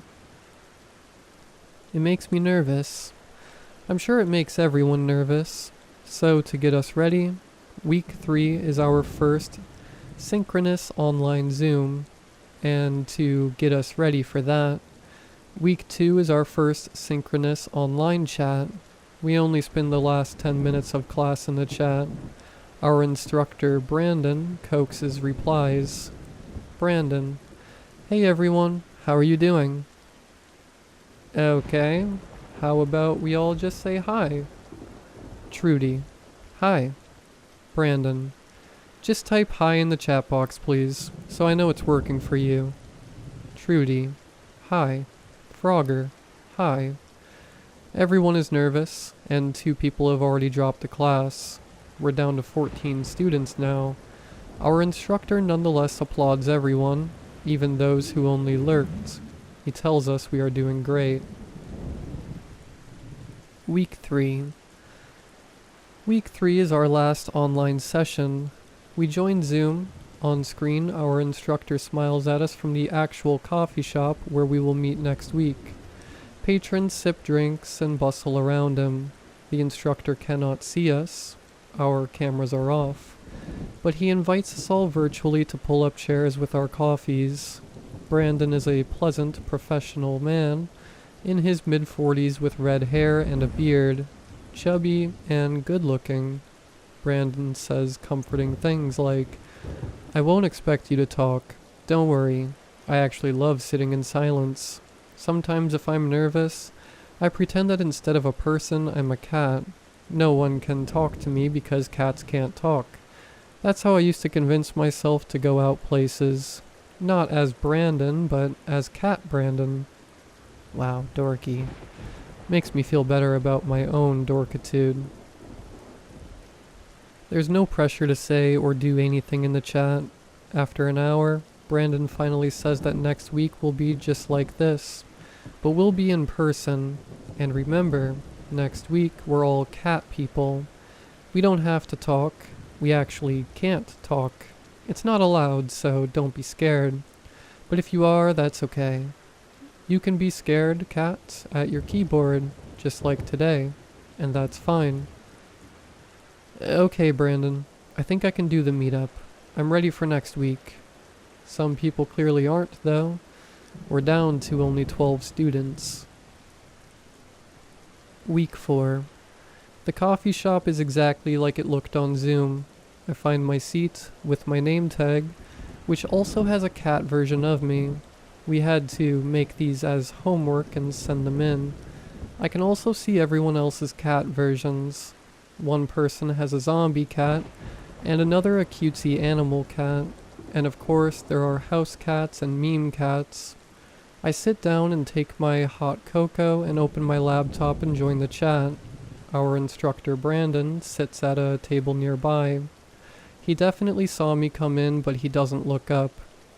It makes me nervous. I'm sure it makes everyone nervous. So to get us ready, week 3 is our first synchronous online Zoom. And to get us ready for that, week 2 is our first synchronous online chat. We only spend the last 10 minutes of class in the chat. Our instructor, Brandon, coaxes replies. Brandon: "Hey everyone, how are you doing?" Okay, how about we all just say hi? Trudy: "Hi." Brandon: "Just type hi in the chat box, please, so I know it's working for you." Trudy: "Hi." Frogger: "Hi." Everyone is nervous, and 2 people have already dropped the class. We're down to 14 students now. Our instructor nonetheless applauds everyone, even those who only lurked. He tells us we are doing great. Week 3. Week 3 is our last online session. We join Zoom. On screen, our instructor smiles at us from the actual coffee shop where we will meet next week. Patrons sip drinks and bustle around him. The instructor cannot see us. Our cameras are off. But he invites us all virtually to pull up chairs with our coffees. Brandon is a pleasant, professional man, in his mid-40s with red hair and a beard, chubby and good-looking. Brandon says comforting things like, "I won't expect you to talk. Don't worry. I actually love sitting in silence. Sometimes if I'm nervous, I pretend that instead of a person, I'm a cat. No one can talk to me because cats can't talk. That's how I used to convince myself to go out places. Not as Brandon, but as Cat Brandon. Wow, dorky. Makes me feel better about my own dorkitude. There's no pressure to say or do anything in the chat. After an hour, Brandon finally says that next week will be just like this, but we'll be in person. And remember, next week we're all cat people. We don't have to talk. We actually can't talk. It's not allowed, so don't be scared. But if you are, that's okay. You can be scared, cat, at your keyboard, just like today, and that's fine. Okay, Brandon, I think I can do the meetup. I'm ready for next week. Some people clearly aren't, though. We're down to only 12 students. Week 4. The coffee shop is exactly like it looked on Zoom. I find my seat with my name tag, which also has a cat version of me. We had to make these as homework and send them in. I can also see everyone else's cat versions. One person has a zombie cat, and another a cutesy animal cat. And of course, there are house cats and meme cats. I sit down and take my hot cocoa and open my laptop and join the chat. Our instructor Brandon sits at a table nearby. He definitely saw me come in, but he doesn't look up,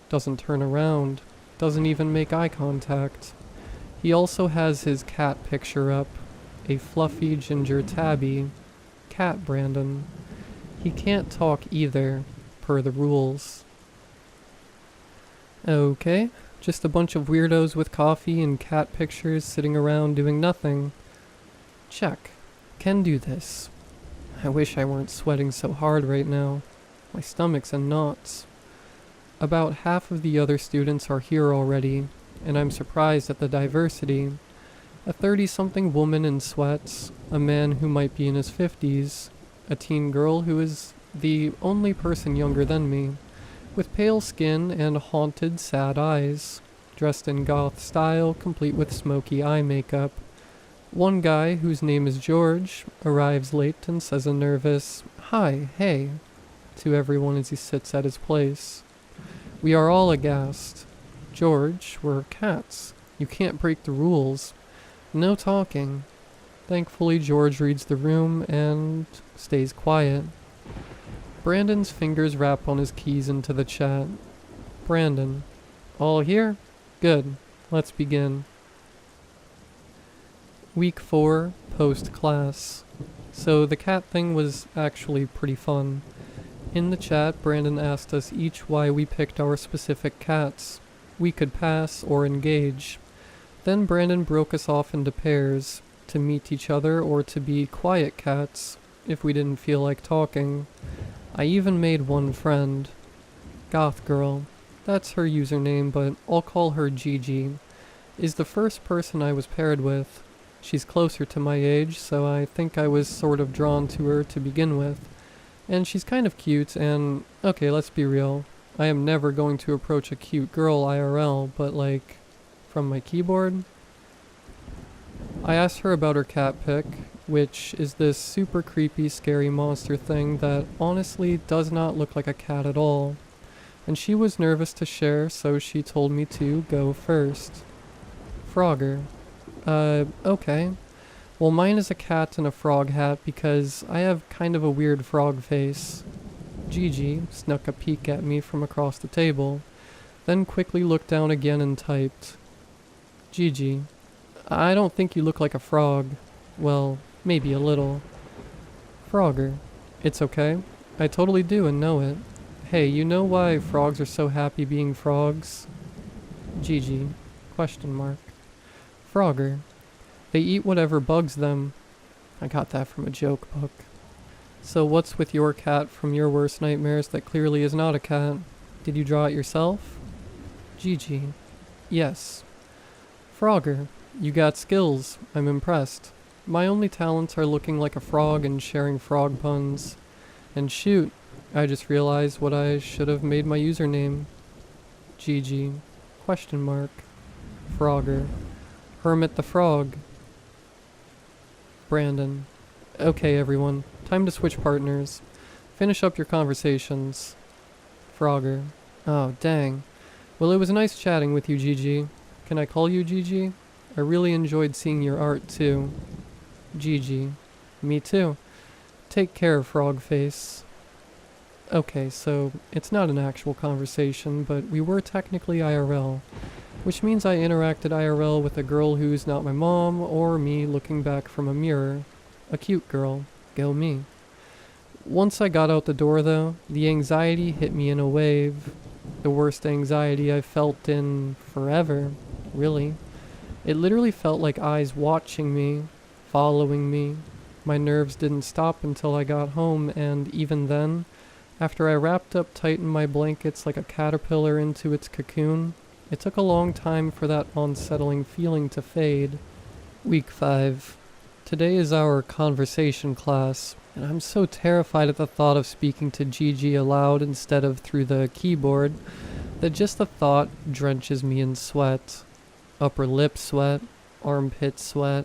doesn't turn around, doesn't even make eye contact. He also has his cat picture up, a fluffy ginger tabby. Cat Brandon. He can't talk either, per the rules. Okay, just a bunch of weirdos with coffee and cat pictures sitting around doing nothing. Check. Can do this. I wish I weren't sweating so hard right now. My stomach's in knots. About half of the other students are here already, and I'm surprised at the diversity. A 30-something woman in sweats, a man who might be in his 50s, a teen girl who is the only person younger than me, with pale skin and haunted, sad eyes, dressed in goth style, complete with smoky eye makeup. One guy, whose name is George, arrives late and says a nervous, "Hi, hey," to everyone as he sits at his place. We are all aghast. George, we're cats. You can't break the rules. No talking. Thankfully, George reads the room and stays quiet. Brandon's fingers rap on his keys into the chat. Brandon. All here? Good. Let's begin. Week 4, post-class. So the cat thing was actually pretty fun. In the chat, Brandon asked us each why we picked our specific cats. We could pass or engage. Then Brandon broke us off into pairs, to meet each other or to be quiet cats, if we didn't feel like talking. I even made one friend. Goth Girl. That's her username, but I'll call her Gigi. Is the first person I was paired with. She's closer to my age, so I think I was sort of drawn to her to begin with. And she's kind of cute, and okay, let's be real. I am never going to approach a cute girl IRL, but like, from my keyboard? I asked her about her cat pic, which is this super creepy, scary monster thing that honestly does not look like a cat at all. And she was nervous to share, so she told me to go first. Frogger. Okay. Well, mine is a cat in a frog hat because I have kind of a weird frog face. Gigi snuck a peek at me from across the table, then quickly looked down again and typed. Gigi, I don't think you look like a frog. Well, maybe a little. Frogger. It's okay. I totally do and know it. Hey, you know why frogs are so happy being frogs? Gigi. Question mark. Frogger. They eat whatever bugs them. I got that from a joke book. So what's with your cat from your worst nightmares that clearly is not a cat? Did you draw it yourself? Gigi. Yes. Frogger. You got skills. I'm impressed. My only talents are looking like a frog and sharing frog puns. And shoot, I just realized what I should have made my username. Gigi. Question mark. Frogger. Hermit the Frog. Brandon. Okay, everyone. Time to switch partners. Finish up your conversations. Frogger. Oh, dang. Well, it was nice chatting with you, Gigi. Can I call you Gigi? I really enjoyed seeing your art, too. Gigi. Me too. Take care, Frogface. Okay, so it's not an actual conversation, but we were technically IRL, which means I interacted IRL with a girl who's not my mom or me looking back from a mirror. A cute girl. Go me. Once I got out the door, though, the anxiety hit me in a wave. The worst anxiety I've felt in forever, really. It literally felt like eyes watching me, following me. My nerves didn't stop until I got home, and even then, after I wrapped up tight in my blankets like a caterpillar into its cocoon, it took a long time for that unsettling feeling to fade. Week 5. Today is our conversation class, and I'm so terrified at the thought of speaking to Gigi aloud instead of through the keyboard that just the thought drenches me in sweat. Upper lip sweat, armpit sweat,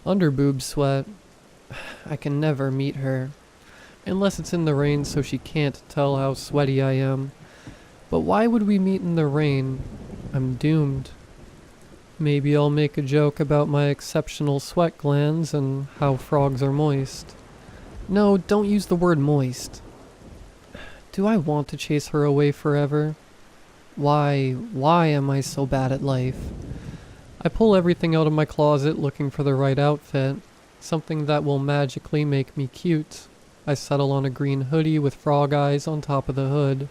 underboob sweat. I can never meet her. Unless it's in the rain so she can't tell how sweaty I am. But why would we meet in the rain? I'm doomed. Maybe I'll make a joke about my exceptional sweat glands and how frogs are moist. No, don't use the word moist. Do I want to chase her away forever? Why am I so bad at life? I pull everything out of my closet looking for the right outfit, something that will magically make me cute. I settle on a green hoodie with frog eyes on top of the hood,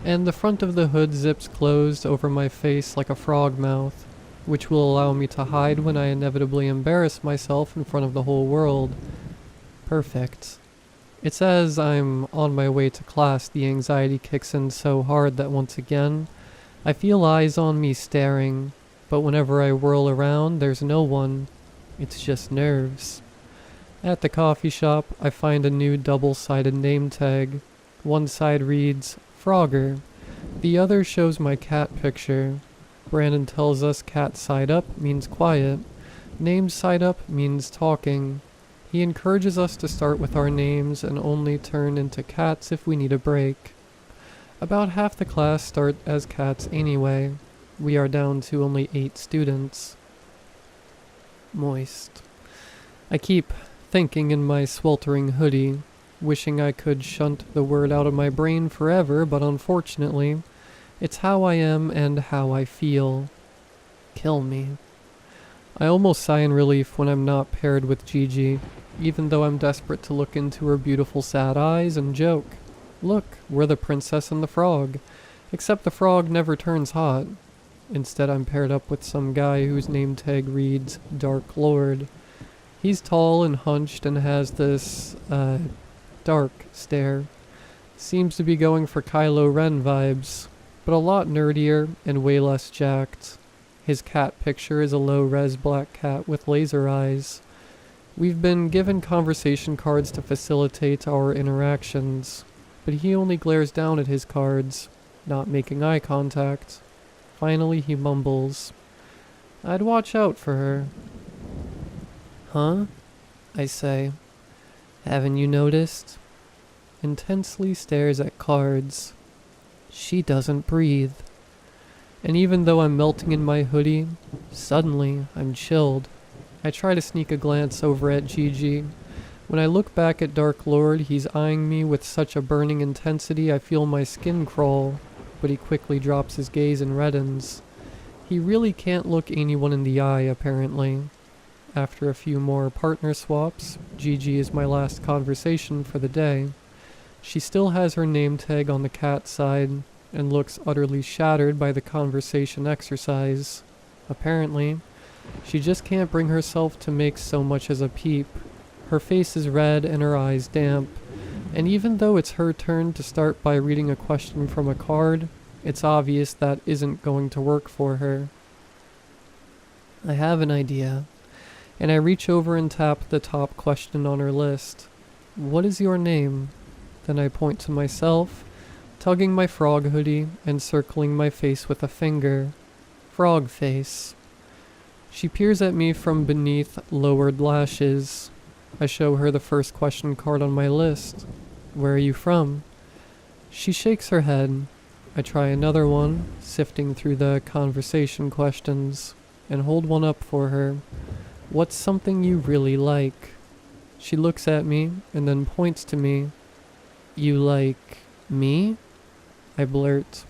and the front of the hood zips closed over my face like a frog mouth, which will allow me to hide when I inevitably embarrass myself in front of the whole world. Perfect. It's as I'm on my way to class the anxiety kicks in so hard that once again, I feel eyes on me staring, but whenever I whirl around, there's no one. It's just nerves. At the coffee shop, I find a new double-sided name tag. One side reads, Frogger. The other shows my cat picture. Brandon tells us cat side up means quiet. Name side up means talking. He encourages us to start with our names and only turn into cats if we need a break. About half the class start as cats anyway. We are down to only 8 students. Moist. I keep thinking in my sweltering hoodie, wishing I could shunt the word out of my brain forever, but unfortunately, it's how I am and how I feel. Kill me. I almost sigh in relief when I'm not paired with Gigi, even though I'm desperate to look into her beautiful sad eyes and joke. Look, we're the princess and the frog, except the frog never turns hot. Instead, I'm paired up with some guy whose name tag reads Dark Lord. He's tall and hunched and has this, dark stare. Seems to be going for Kylo Ren vibes, but a lot nerdier and way less jacked. His cat picture is a low-res black cat with laser eyes. We've been given conversation cards to facilitate our interactions, but he only glares down at his cards, not making eye contact. Finally he mumbles, I'd watch out for her. Huh? I say. Haven't you noticed? Intensely stares at cards. She doesn't breathe. And even though I'm melting in my hoodie, suddenly I'm chilled. I try to sneak a glance over at Gigi. When I look back at Dark Lord, he's eyeing me with such a burning intensity I feel my skin crawl, but he quickly drops his gaze and reddens. He really can't look anyone in the eye, apparently. After a few more partner swaps, Gigi is my last conversation for the day. She still has her name tag on the cat side, and looks utterly shattered by the conversation exercise. Apparently, she just can't bring herself to make so much as a peep. Her face is red and her eyes damp, and even though it's her turn to start by reading a question from a card, it's obvious that isn't going to work for her. I have an idea, and I reach over and tap the top question on her list. What is your name? Then I point to myself, tugging my frog hoodie and circling my face with a finger. Frog face. She peers at me from beneath lowered lashes. I show her the first question card on my list. Where are you from? She shakes her head. I try another one, sifting through the conversation questions, and hold one up for her. What's something you really like? She looks at me and then points to me. You like me? I blurt.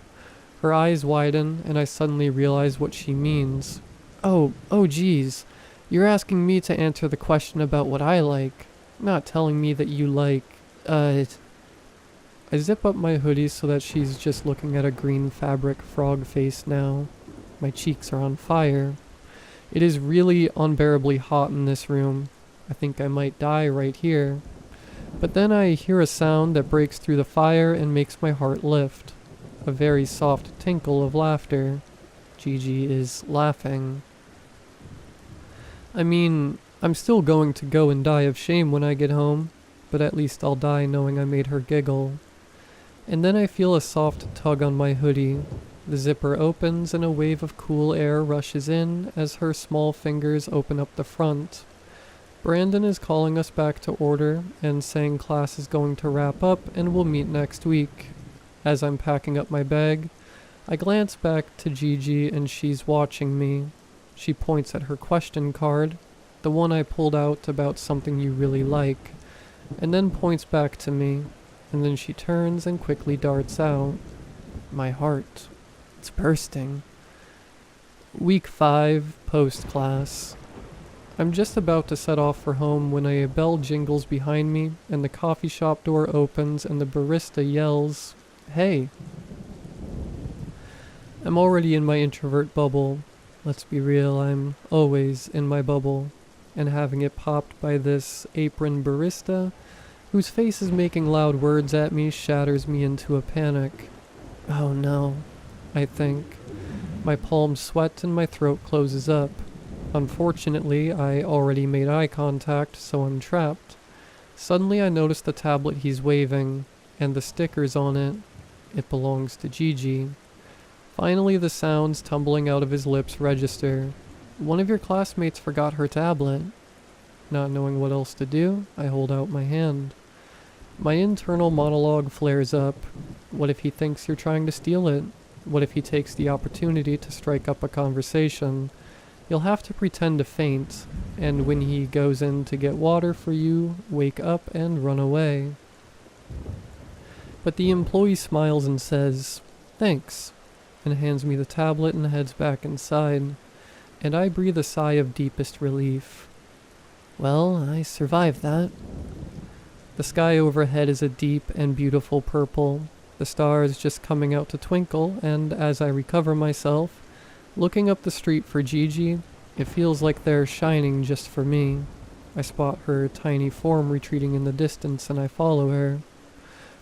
Her eyes widen and I suddenly realize what she means. Oh geez. You're asking me to answer the question about what I like, not telling me that you like, I zip up my hoodie so that she's just looking at a green fabric frog face now. My cheeks are on fire. It is really unbearably hot in this room. I think I might die right here. But then I hear a sound that breaks through the fire and makes my heart lift. A very soft tinkle of laughter. Gigi is laughing. I mean, I'm still going to go and die of shame when I get home, but at least I'll die knowing I made her giggle. And then I feel a soft tug on my hoodie. The zipper opens and a wave of cool air rushes in as her small fingers open up the front. Brandon is calling us back to order and saying class is going to wrap up and we'll meet next week. As I'm packing up my bag, I glance back to Gigi and she's watching me. She points at her question card, the one I pulled out about something you really like, and then points back to me, and then she turns and quickly darts out. My heart, it's bursting. Week 5, post-class. I'm just about to set off for home when a bell jingles behind me and the coffee shop door opens and the barista yells, "Hey!" I'm already in my introvert bubble. Let's be real, I'm always in my bubble. And having it popped by this apron barista, whose face is making loud words at me, shatters me into a panic. Oh no, I think. My palms sweat and my throat closes up. Unfortunately, I already made eye contact, so I'm trapped. Suddenly I notice the tablet he's waving, and the stickers on it. It belongs to Gigi. Finally, the sounds tumbling out of his lips register. One of your classmates forgot her tablet. Not knowing what else to do, I hold out my hand. My internal monologue flares up. What if he thinks you're trying to steal it? What if he takes the opportunity to strike up a conversation? You'll have to pretend to faint, and when he goes in to get water for you, wake up and run away. But the employee smiles and says, "Thanks," and hands me the tablet and heads back inside, and I breathe a sigh of deepest relief. Well, I survived that. The sky overhead is a deep and beautiful purple, the stars just coming out to twinkle, and as I recover myself, looking up the street for Gigi, it feels like they're shining just for me. I spot her tiny form retreating in the distance and I follow her.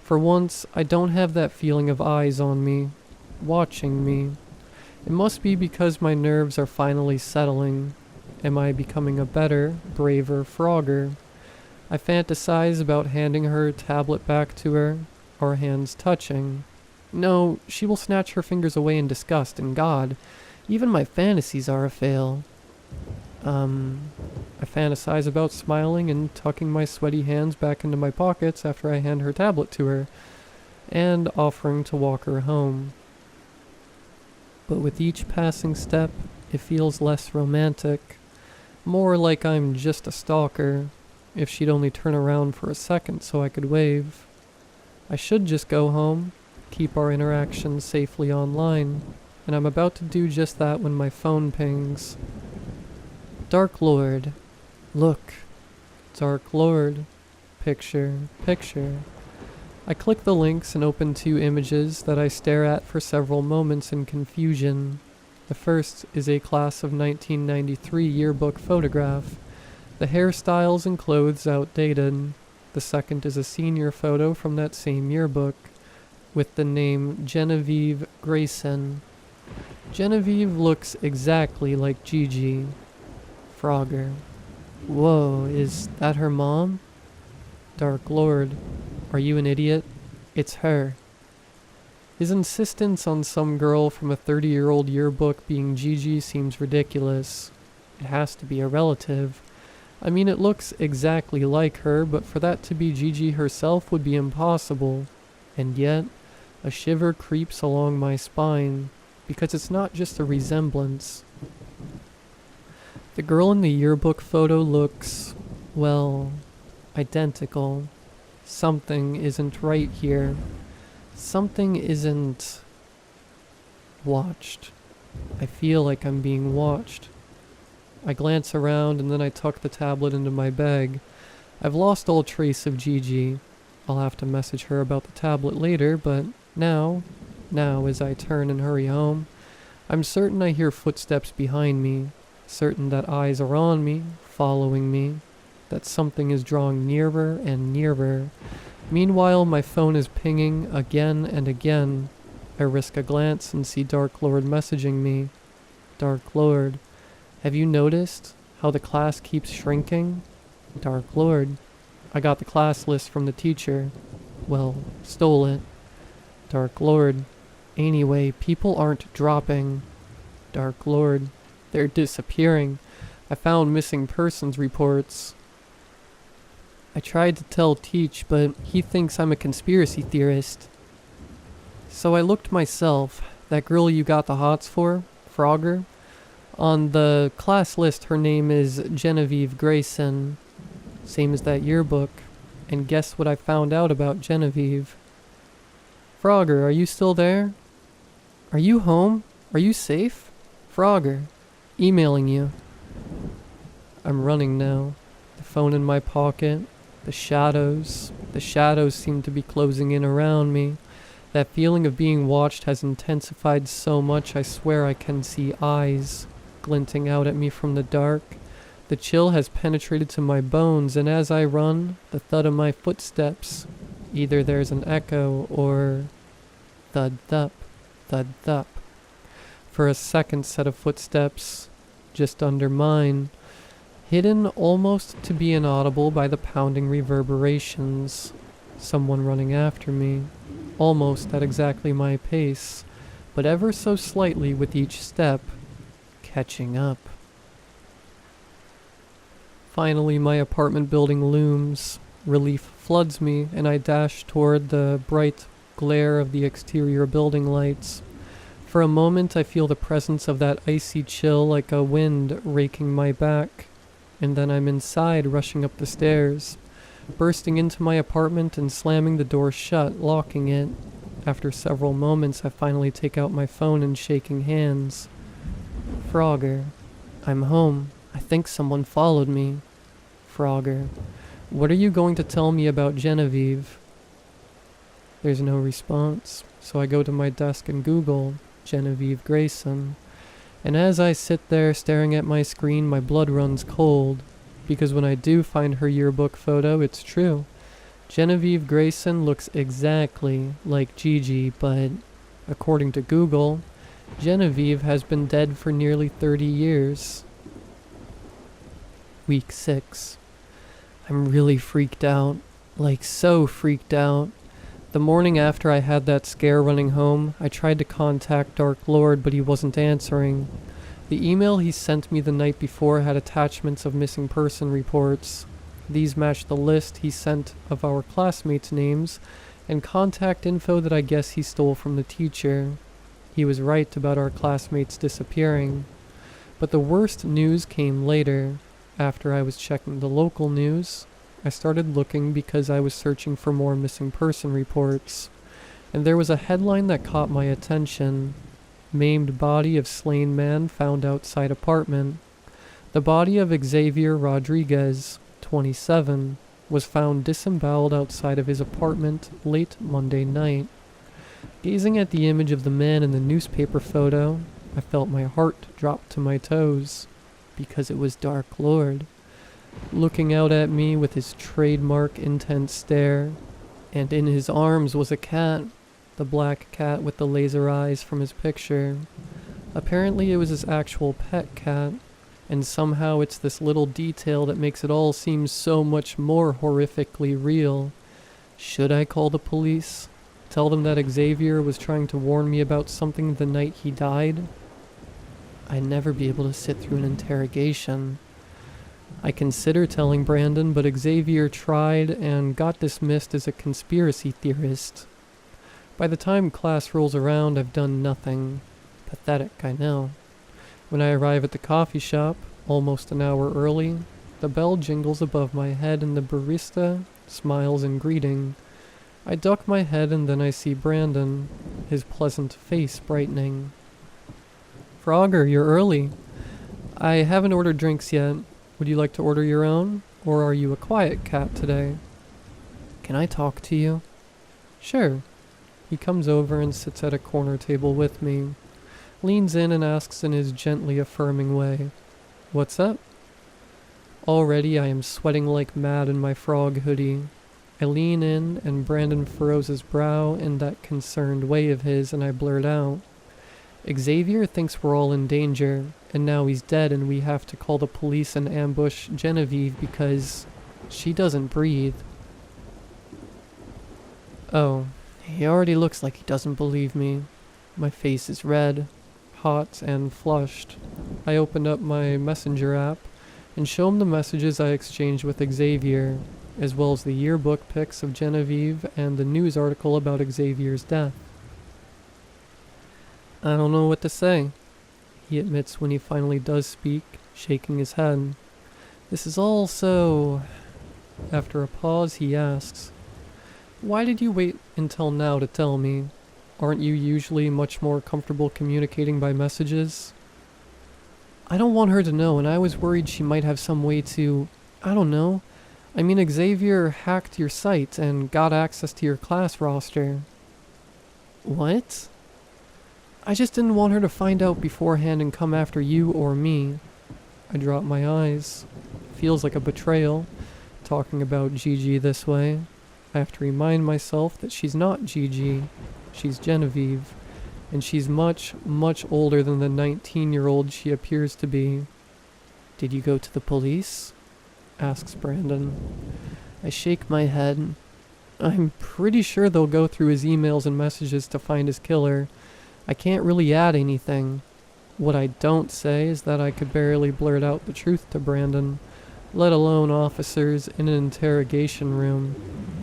For once, I don't have that feeling of eyes on me, watching me. It must be because my nerves are finally settling. Am I becoming a better, braver Frogger? I fantasize about handing her tablet back to her, our hands touching. No, she will snatch her fingers away in disgust, and God, even my fantasies are a fail. I fantasize about smiling and tucking my sweaty hands back into my pockets after I hand her tablet to her, and offering to walk her home. But with each passing step, it feels less romantic, more like I'm just a stalker, if she'd only turn around for a second so I could wave. I should just go home, keep our interactions safely online, and I'm about to do just that when my phone pings. Dark Lord. Look. Dark Lord. Picture. I click the links and open 2 images that I stare at for several moments in confusion. The first is a class of 1993 yearbook photograph. The hairstyles and clothes outdated. The second is a senior photo from that same yearbook, with the name Genevieve Grayson. Genevieve looks exactly like Gigi. Frogger. Whoa, is that her mom? Dark Lord. Are you an idiot? It's her. His insistence on some girl from a 30-year-old yearbook being Gigi seems ridiculous. It has to be a relative. I mean, it looks exactly like her, but for that to be Gigi herself would be impossible. And yet, a shiver creeps along my spine, because it's not just a resemblance. The girl in the yearbook photo looks, well, identical. Something isn't right here. Something isn't watched. I feel like I'm being watched. I glance around and then I tuck the tablet into my bag. I've lost all trace of Gigi. I'll have to message her about the tablet later, but now as I turn and hurry home, I'm certain I hear footsteps behind me, certain that eyes are on me, following me, that something is drawing nearer and nearer. Meanwhile, my phone is pinging again and again. I risk a glance and see Dark Lord messaging me. Dark Lord, have you noticed how the class keeps shrinking? Dark Lord, I got the class list from the teacher. Well, stole it. Dark Lord, anyway, people aren't dropping. Dark Lord, they're disappearing. I found missing persons reports. I tried to tell Teach, but he thinks I'm a conspiracy theorist. So I looked myself. That girl you got the hots for, Frogger? On the class list, her name is Genevieve Grayson. Same as that yearbook. And guess what I found out about Genevieve? Frogger, are you still there? Are you home? Are you safe? Frogger, emailing you. I'm running now. The phone in my pocket. The shadows seem to be closing in around me. That feeling of being watched has intensified so much I swear I can see eyes glinting out at me from the dark. The chill has penetrated to my bones, and as I run, the thud of my footsteps. Either there's an echo or thud-thup, thud-thup. For a second set of footsteps, just under mine, hidden almost to be inaudible by the pounding reverberations. Someone running after me, almost at exactly my pace, but ever so slightly with each step, catching up. Finally, my apartment building looms. Relief floods me, and I dash toward the bright glare of the exterior building lights. For a moment, I feel the presence of that icy chill like a wind raking my back, and then I'm inside, rushing up the stairs, bursting into my apartment and slamming the door shut, locking it. After several moments, I finally take out my phone and shaking hands. Frogger, I'm home. I think someone followed me. Frogger, what are you going to tell me about Genevieve? There's no response, so I go to my desk and Google Genevieve Grayson. And as I sit there staring at my screen, my blood runs cold, because when I do find her yearbook photo, it's true. Genevieve Grayson looks exactly like Gigi, but according to Google, Genevieve has been dead for nearly 30 years. Week 6. I'm really freaked out. Like, so freaked out. The morning after I had that scare running home, I tried to contact Dark Lord, but he wasn't answering. The email he sent me the night before had attachments of missing person reports. These matched the list he sent of our classmates' names and contact info that I guess he stole from the teacher. He was right about our classmates disappearing. But the worst news came later. After I was checking the local news, I started looking because I was searching for more missing person reports. And there was a headline that caught my attention. Maimed body of slain man found outside apartment. The body of Xavier Rodriguez, 27, was found disemboweled outside of his apartment late Monday night. Gazing at the image of the man in the newspaper photo, I felt my heart drop to my toes, because it was Dark Lord, looking out at me with his trademark intense stare, and in his arms was a cat, the black cat with the laser eyes from his picture. Apparently it was his actual pet cat, and somehow it's this little detail that makes it all seem so much more horrifically real. Should I call the police? Tell them that Xavier was trying to warn me about something the night he died? I'd never be able to sit through an interrogation. I consider telling Brandon, but Xavier tried and got dismissed as a conspiracy theorist. By the time class rolls around, I've done nothing. Pathetic, I know. When I arrive at the coffee shop, almost an hour early, the bell jingles above my head and the barista smiles in greeting. I duck my head and then I see Brandon, his pleasant face brightening. Frogger, you're early. I haven't ordered drinks yet. Would you like to order your own? Or are you a quiet cat today? Can I talk to you? Sure. He comes over and sits at a corner table with me, leans in and asks in his gently affirming way, "What's up?" Already I am sweating like mad in my frog hoodie. I lean in and Brandon furrows his brow in that concerned way of his and I blurt out, "Xavier thinks we're all in danger, and now he's dead and we have to call the police and ambush Genevieve because she doesn't breathe." Oh, he already looks like he doesn't believe me. My face is red, hot, and flushed. I opened up my messenger app and show him the messages I exchanged with Xavier, as well as the yearbook pics of Genevieve and the news article about Xavier's death. I don't know what to say, he admits when he finally does speak, shaking his head. This is all so... After a pause, he asks, "Why did you wait until now to tell me? Aren't you usually much more comfortable communicating by messages?" I don't want her to know, and I was worried she might have some way to... I don't know. I mean, Xavier hacked your site and got access to your class roster. What? I just didn't want her to find out beforehand and come after you or me. I drop my eyes. Feels like a betrayal, talking about Gigi this way. I have to remind myself that she's not Gigi. She's Genevieve. And she's much, much older than the 19-year-old she appears to be. "Did you go to the police?" asks Brandon. I shake my head. I'm pretty sure they'll go through his emails and messages to find his killer. I can't really add anything. What I don't say is that I could barely blurt out the truth to Brandon, let alone officers in an interrogation room.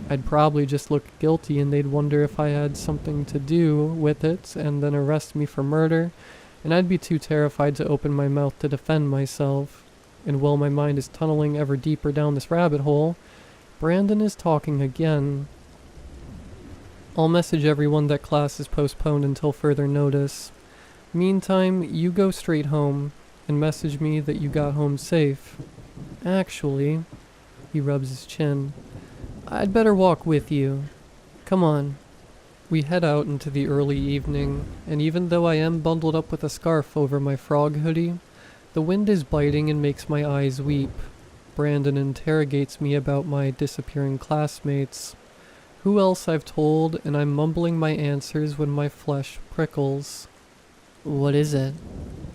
I'd probably just look guilty and they'd wonder if I had something to do with it and then arrest me for murder, and I'd be too terrified to open my mouth to defend myself. And while my mind is tunneling ever deeper down this rabbit hole, Brandon is talking again. I'll message everyone that class is postponed until further notice. Meantime, you go straight home and message me that you got home safe. Actually, he rubs his chin, I'd better walk with you. Come on. We head out into the early evening, and even though I am bundled up with a scarf over my frog hoodie, the wind is biting and makes my eyes weep. Brandon interrogates me about my disappearing classmates. Who else I've told, and I'm mumbling my answers when my flesh prickles. "What is it?"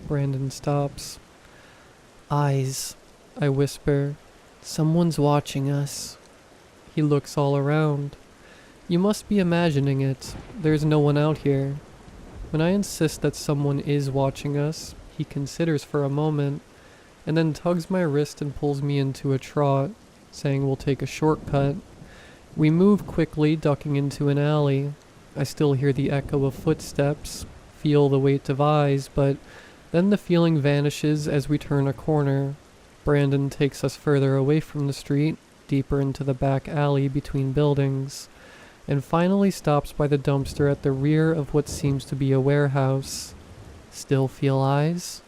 Brandon stops. "Eyes," I whisper. "Someone's watching us." He looks all around. "You must be imagining it. There's no one out here." When I insist that someone is watching us, he considers for a moment, and then tugs my wrist and pulls me into a trot, saying we'll take a shortcut. We move quickly, ducking into an alley. I still hear the echo of footsteps, feel the weight of eyes, but then the feeling vanishes as we turn a corner. Brandon takes us further away from the street, deeper into the back alley between buildings, and finally stops by the dumpster at the rear of what seems to be a warehouse. "Still feel eyes?"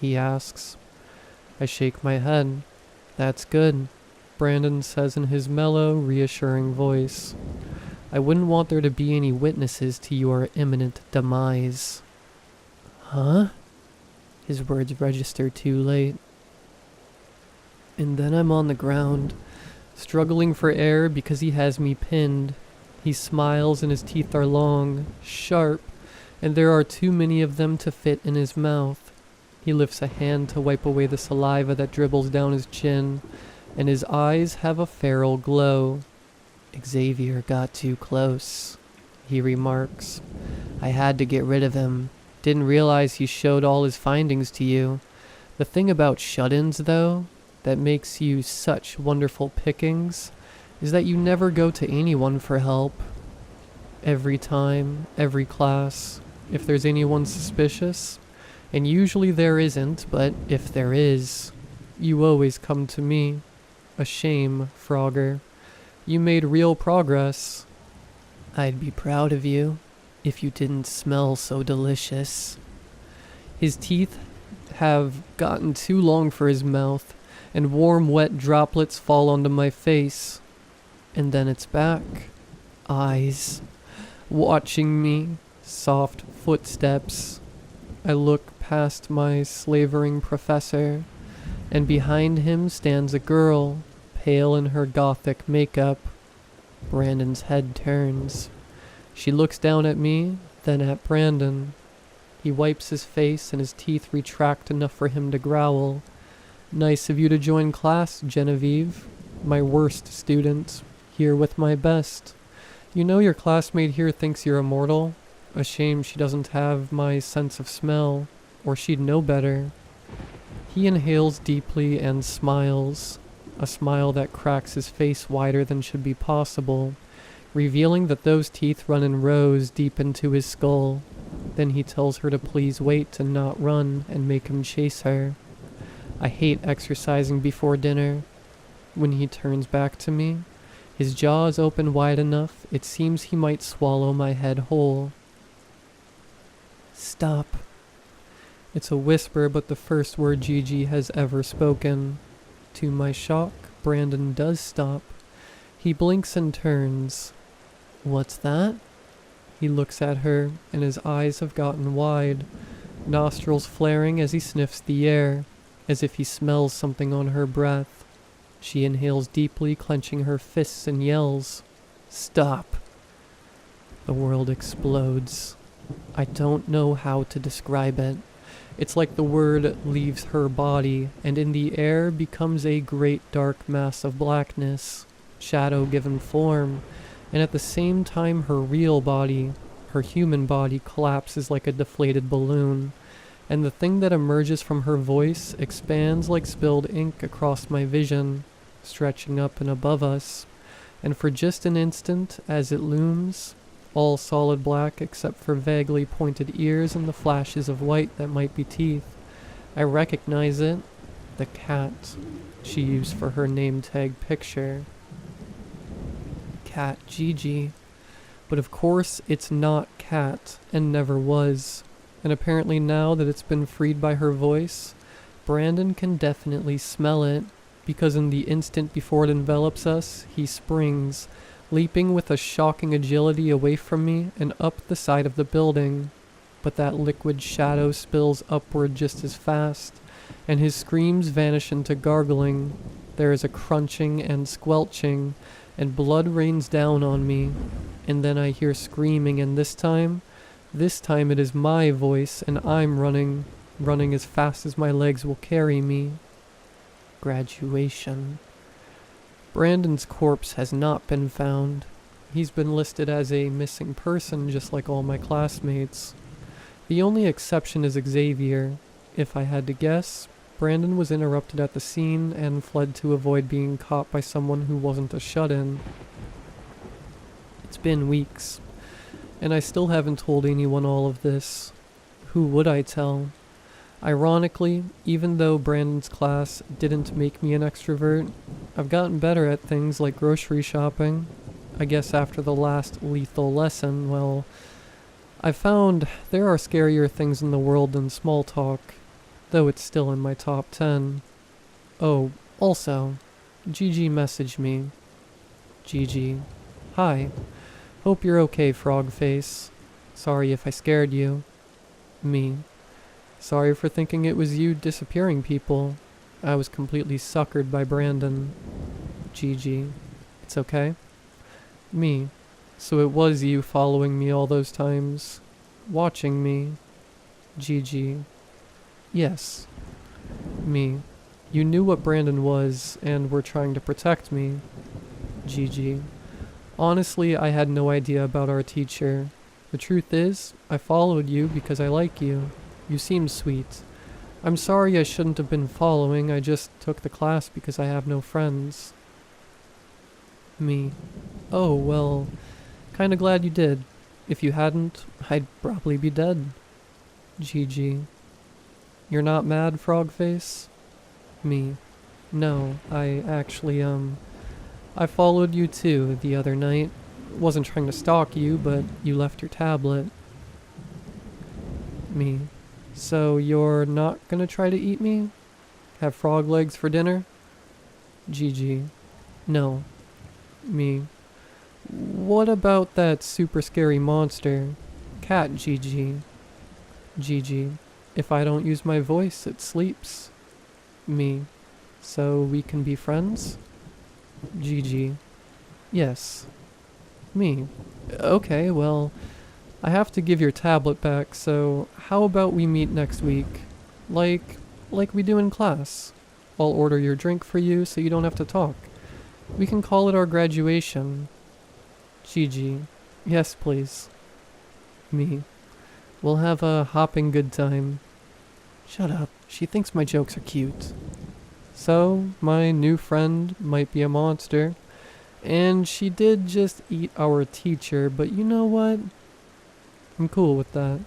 he asks. I shake my head. "That's good," Brandon says in his mellow, reassuring voice. "I wouldn't want there to be any witnesses to your imminent demise." Huh? His words register too late. And then I'm on the ground, struggling for air because he has me pinned. He smiles and his teeth are long, sharp, and there are too many of them to fit in his mouth. He lifts a hand to wipe away the saliva that dribbles down his chin, and his eyes have a feral glow. "Xavier got too close," he remarks. "I had to get rid of him. Didn't realize he showed all his findings to you. The thing about shut-ins, though, that makes you such wonderful pickings is that you never go to anyone for help. Every time, every class, if there's anyone suspicious, and usually there isn't, but if there is, you always come to me. A shame, Frogger. You made real progress. I'd be proud of you if you didn't smell so delicious. His teeth have gotten too long for his mouth, and warm, wet droplets fall onto my face. And then it's back. Eyes. Watching me. Soft footsteps. I look past my slavering professor, and behind him stands a girl, pale in her gothic makeup. Brandon's head turns. She looks down at me, then at Brandon. He wipes his face and his teeth retract enough for him to growl. Nice of you to join class, Genevieve. My worst student, here with my best. You know your classmate here thinks you're immortal? A shame she doesn't have my sense of smell, or she'd know better. He inhales deeply and smiles, a smile that cracks his face wider than should be possible, revealing that those teeth run in rows deep into his skull. Then he tells her to please wait and not run and make him chase her. I hate exercising before dinner. When he turns back to me, his jaw is open wide enough it seems he might swallow my head whole. Stop. It's a whisper, but the first word Gigi has ever spoken. To my shock, Brandon does stop. He blinks and turns. What's that? He looks at her, and his eyes have gotten wide, nostrils flaring as he sniffs the air, as if he smells something on her breath. She inhales deeply, clenching her fists, and yells, Stop! The world explodes. I don't know how to describe it. It's like the word leaves her body, and in the air becomes a great dark mass of blackness, shadow given form, and at the same time her real body, her human body, collapses like a deflated balloon, and the thing that emerges from her voice expands like spilled ink across my vision, stretching up and above us, and for just an instant, as it looms, all solid black except for vaguely pointed ears and the flashes of white that might be teeth, I recognize it, the cat she used for her name tag picture. Cat Gigi. But of course it's not Cat, and never was. And apparently now that it's been freed by her voice, Brandon can definitely smell it, because in the instant before it envelops us, he springs, leaping with a shocking agility away from me and up the side of the building. But that liquid shadow spills upward just as fast, and his screams vanish into gargling. There is a crunching and squelching, and blood rains down on me. And then I hear screaming, and this time it is my voice, and I'm running as fast as my legs will carry me. Graduation. Brandon's corpse has not been found. He's been listed as a missing person just like all my classmates. The only exception is Xavier. If I had to guess, Brandon was interrupted at the scene and fled to avoid being caught by someone who wasn't a shut-in. It's been weeks, and I still haven't told anyone all of this. Who would I tell? Ironically, even though Brandon's class didn't make me an extrovert, I've gotten better at things like grocery shopping. I guess after the last lethal lesson, well, I found there are scarier things in the world than small talk, though it's still in my top 10. Oh, also, Gigi messaged me. Gigi. Hi. Hope you're okay, Frogface. Sorry if I scared you. Me. Sorry for thinking it was you disappearing people. I was completely suckered by Brandon. Gigi. It's okay? Me. So it was you following me all those times. Watching me. Gigi. Yes. Me. You knew what Brandon was, and were trying to protect me. Gigi. Honestly, I had no idea about our teacher. The truth is, I followed you because I like you. You seem sweet. I'm sorry I shouldn't have been following. I just took the class because I have no friends. Me. Oh, well, kinda glad you did. If you hadn't, I'd probably be dead. GG. You're not mad, Frogface? Me. No, I actually, I followed you too the other night. Wasn't trying to stalk you, but you left your tablet. Me. So you're not gonna try to eat me? Have frog legs for dinner? GG. No. Me. What about that super scary monster? Cat GG. GG. If I don't use my voice, it sleeps. Me. So we can be friends? GG. Yes. Me. Okay, well, I have to give your tablet back, so how about we meet next week? Like we do in class. I'll order your drink for you so you don't have to talk. We can call it our graduation. GG. Yes, please. Me. We'll have a hopping good time. Shut up. She thinks my jokes are cute. So, my new friend might be a monster. And she did just eat our teacher, but you know what? I'm cool with that.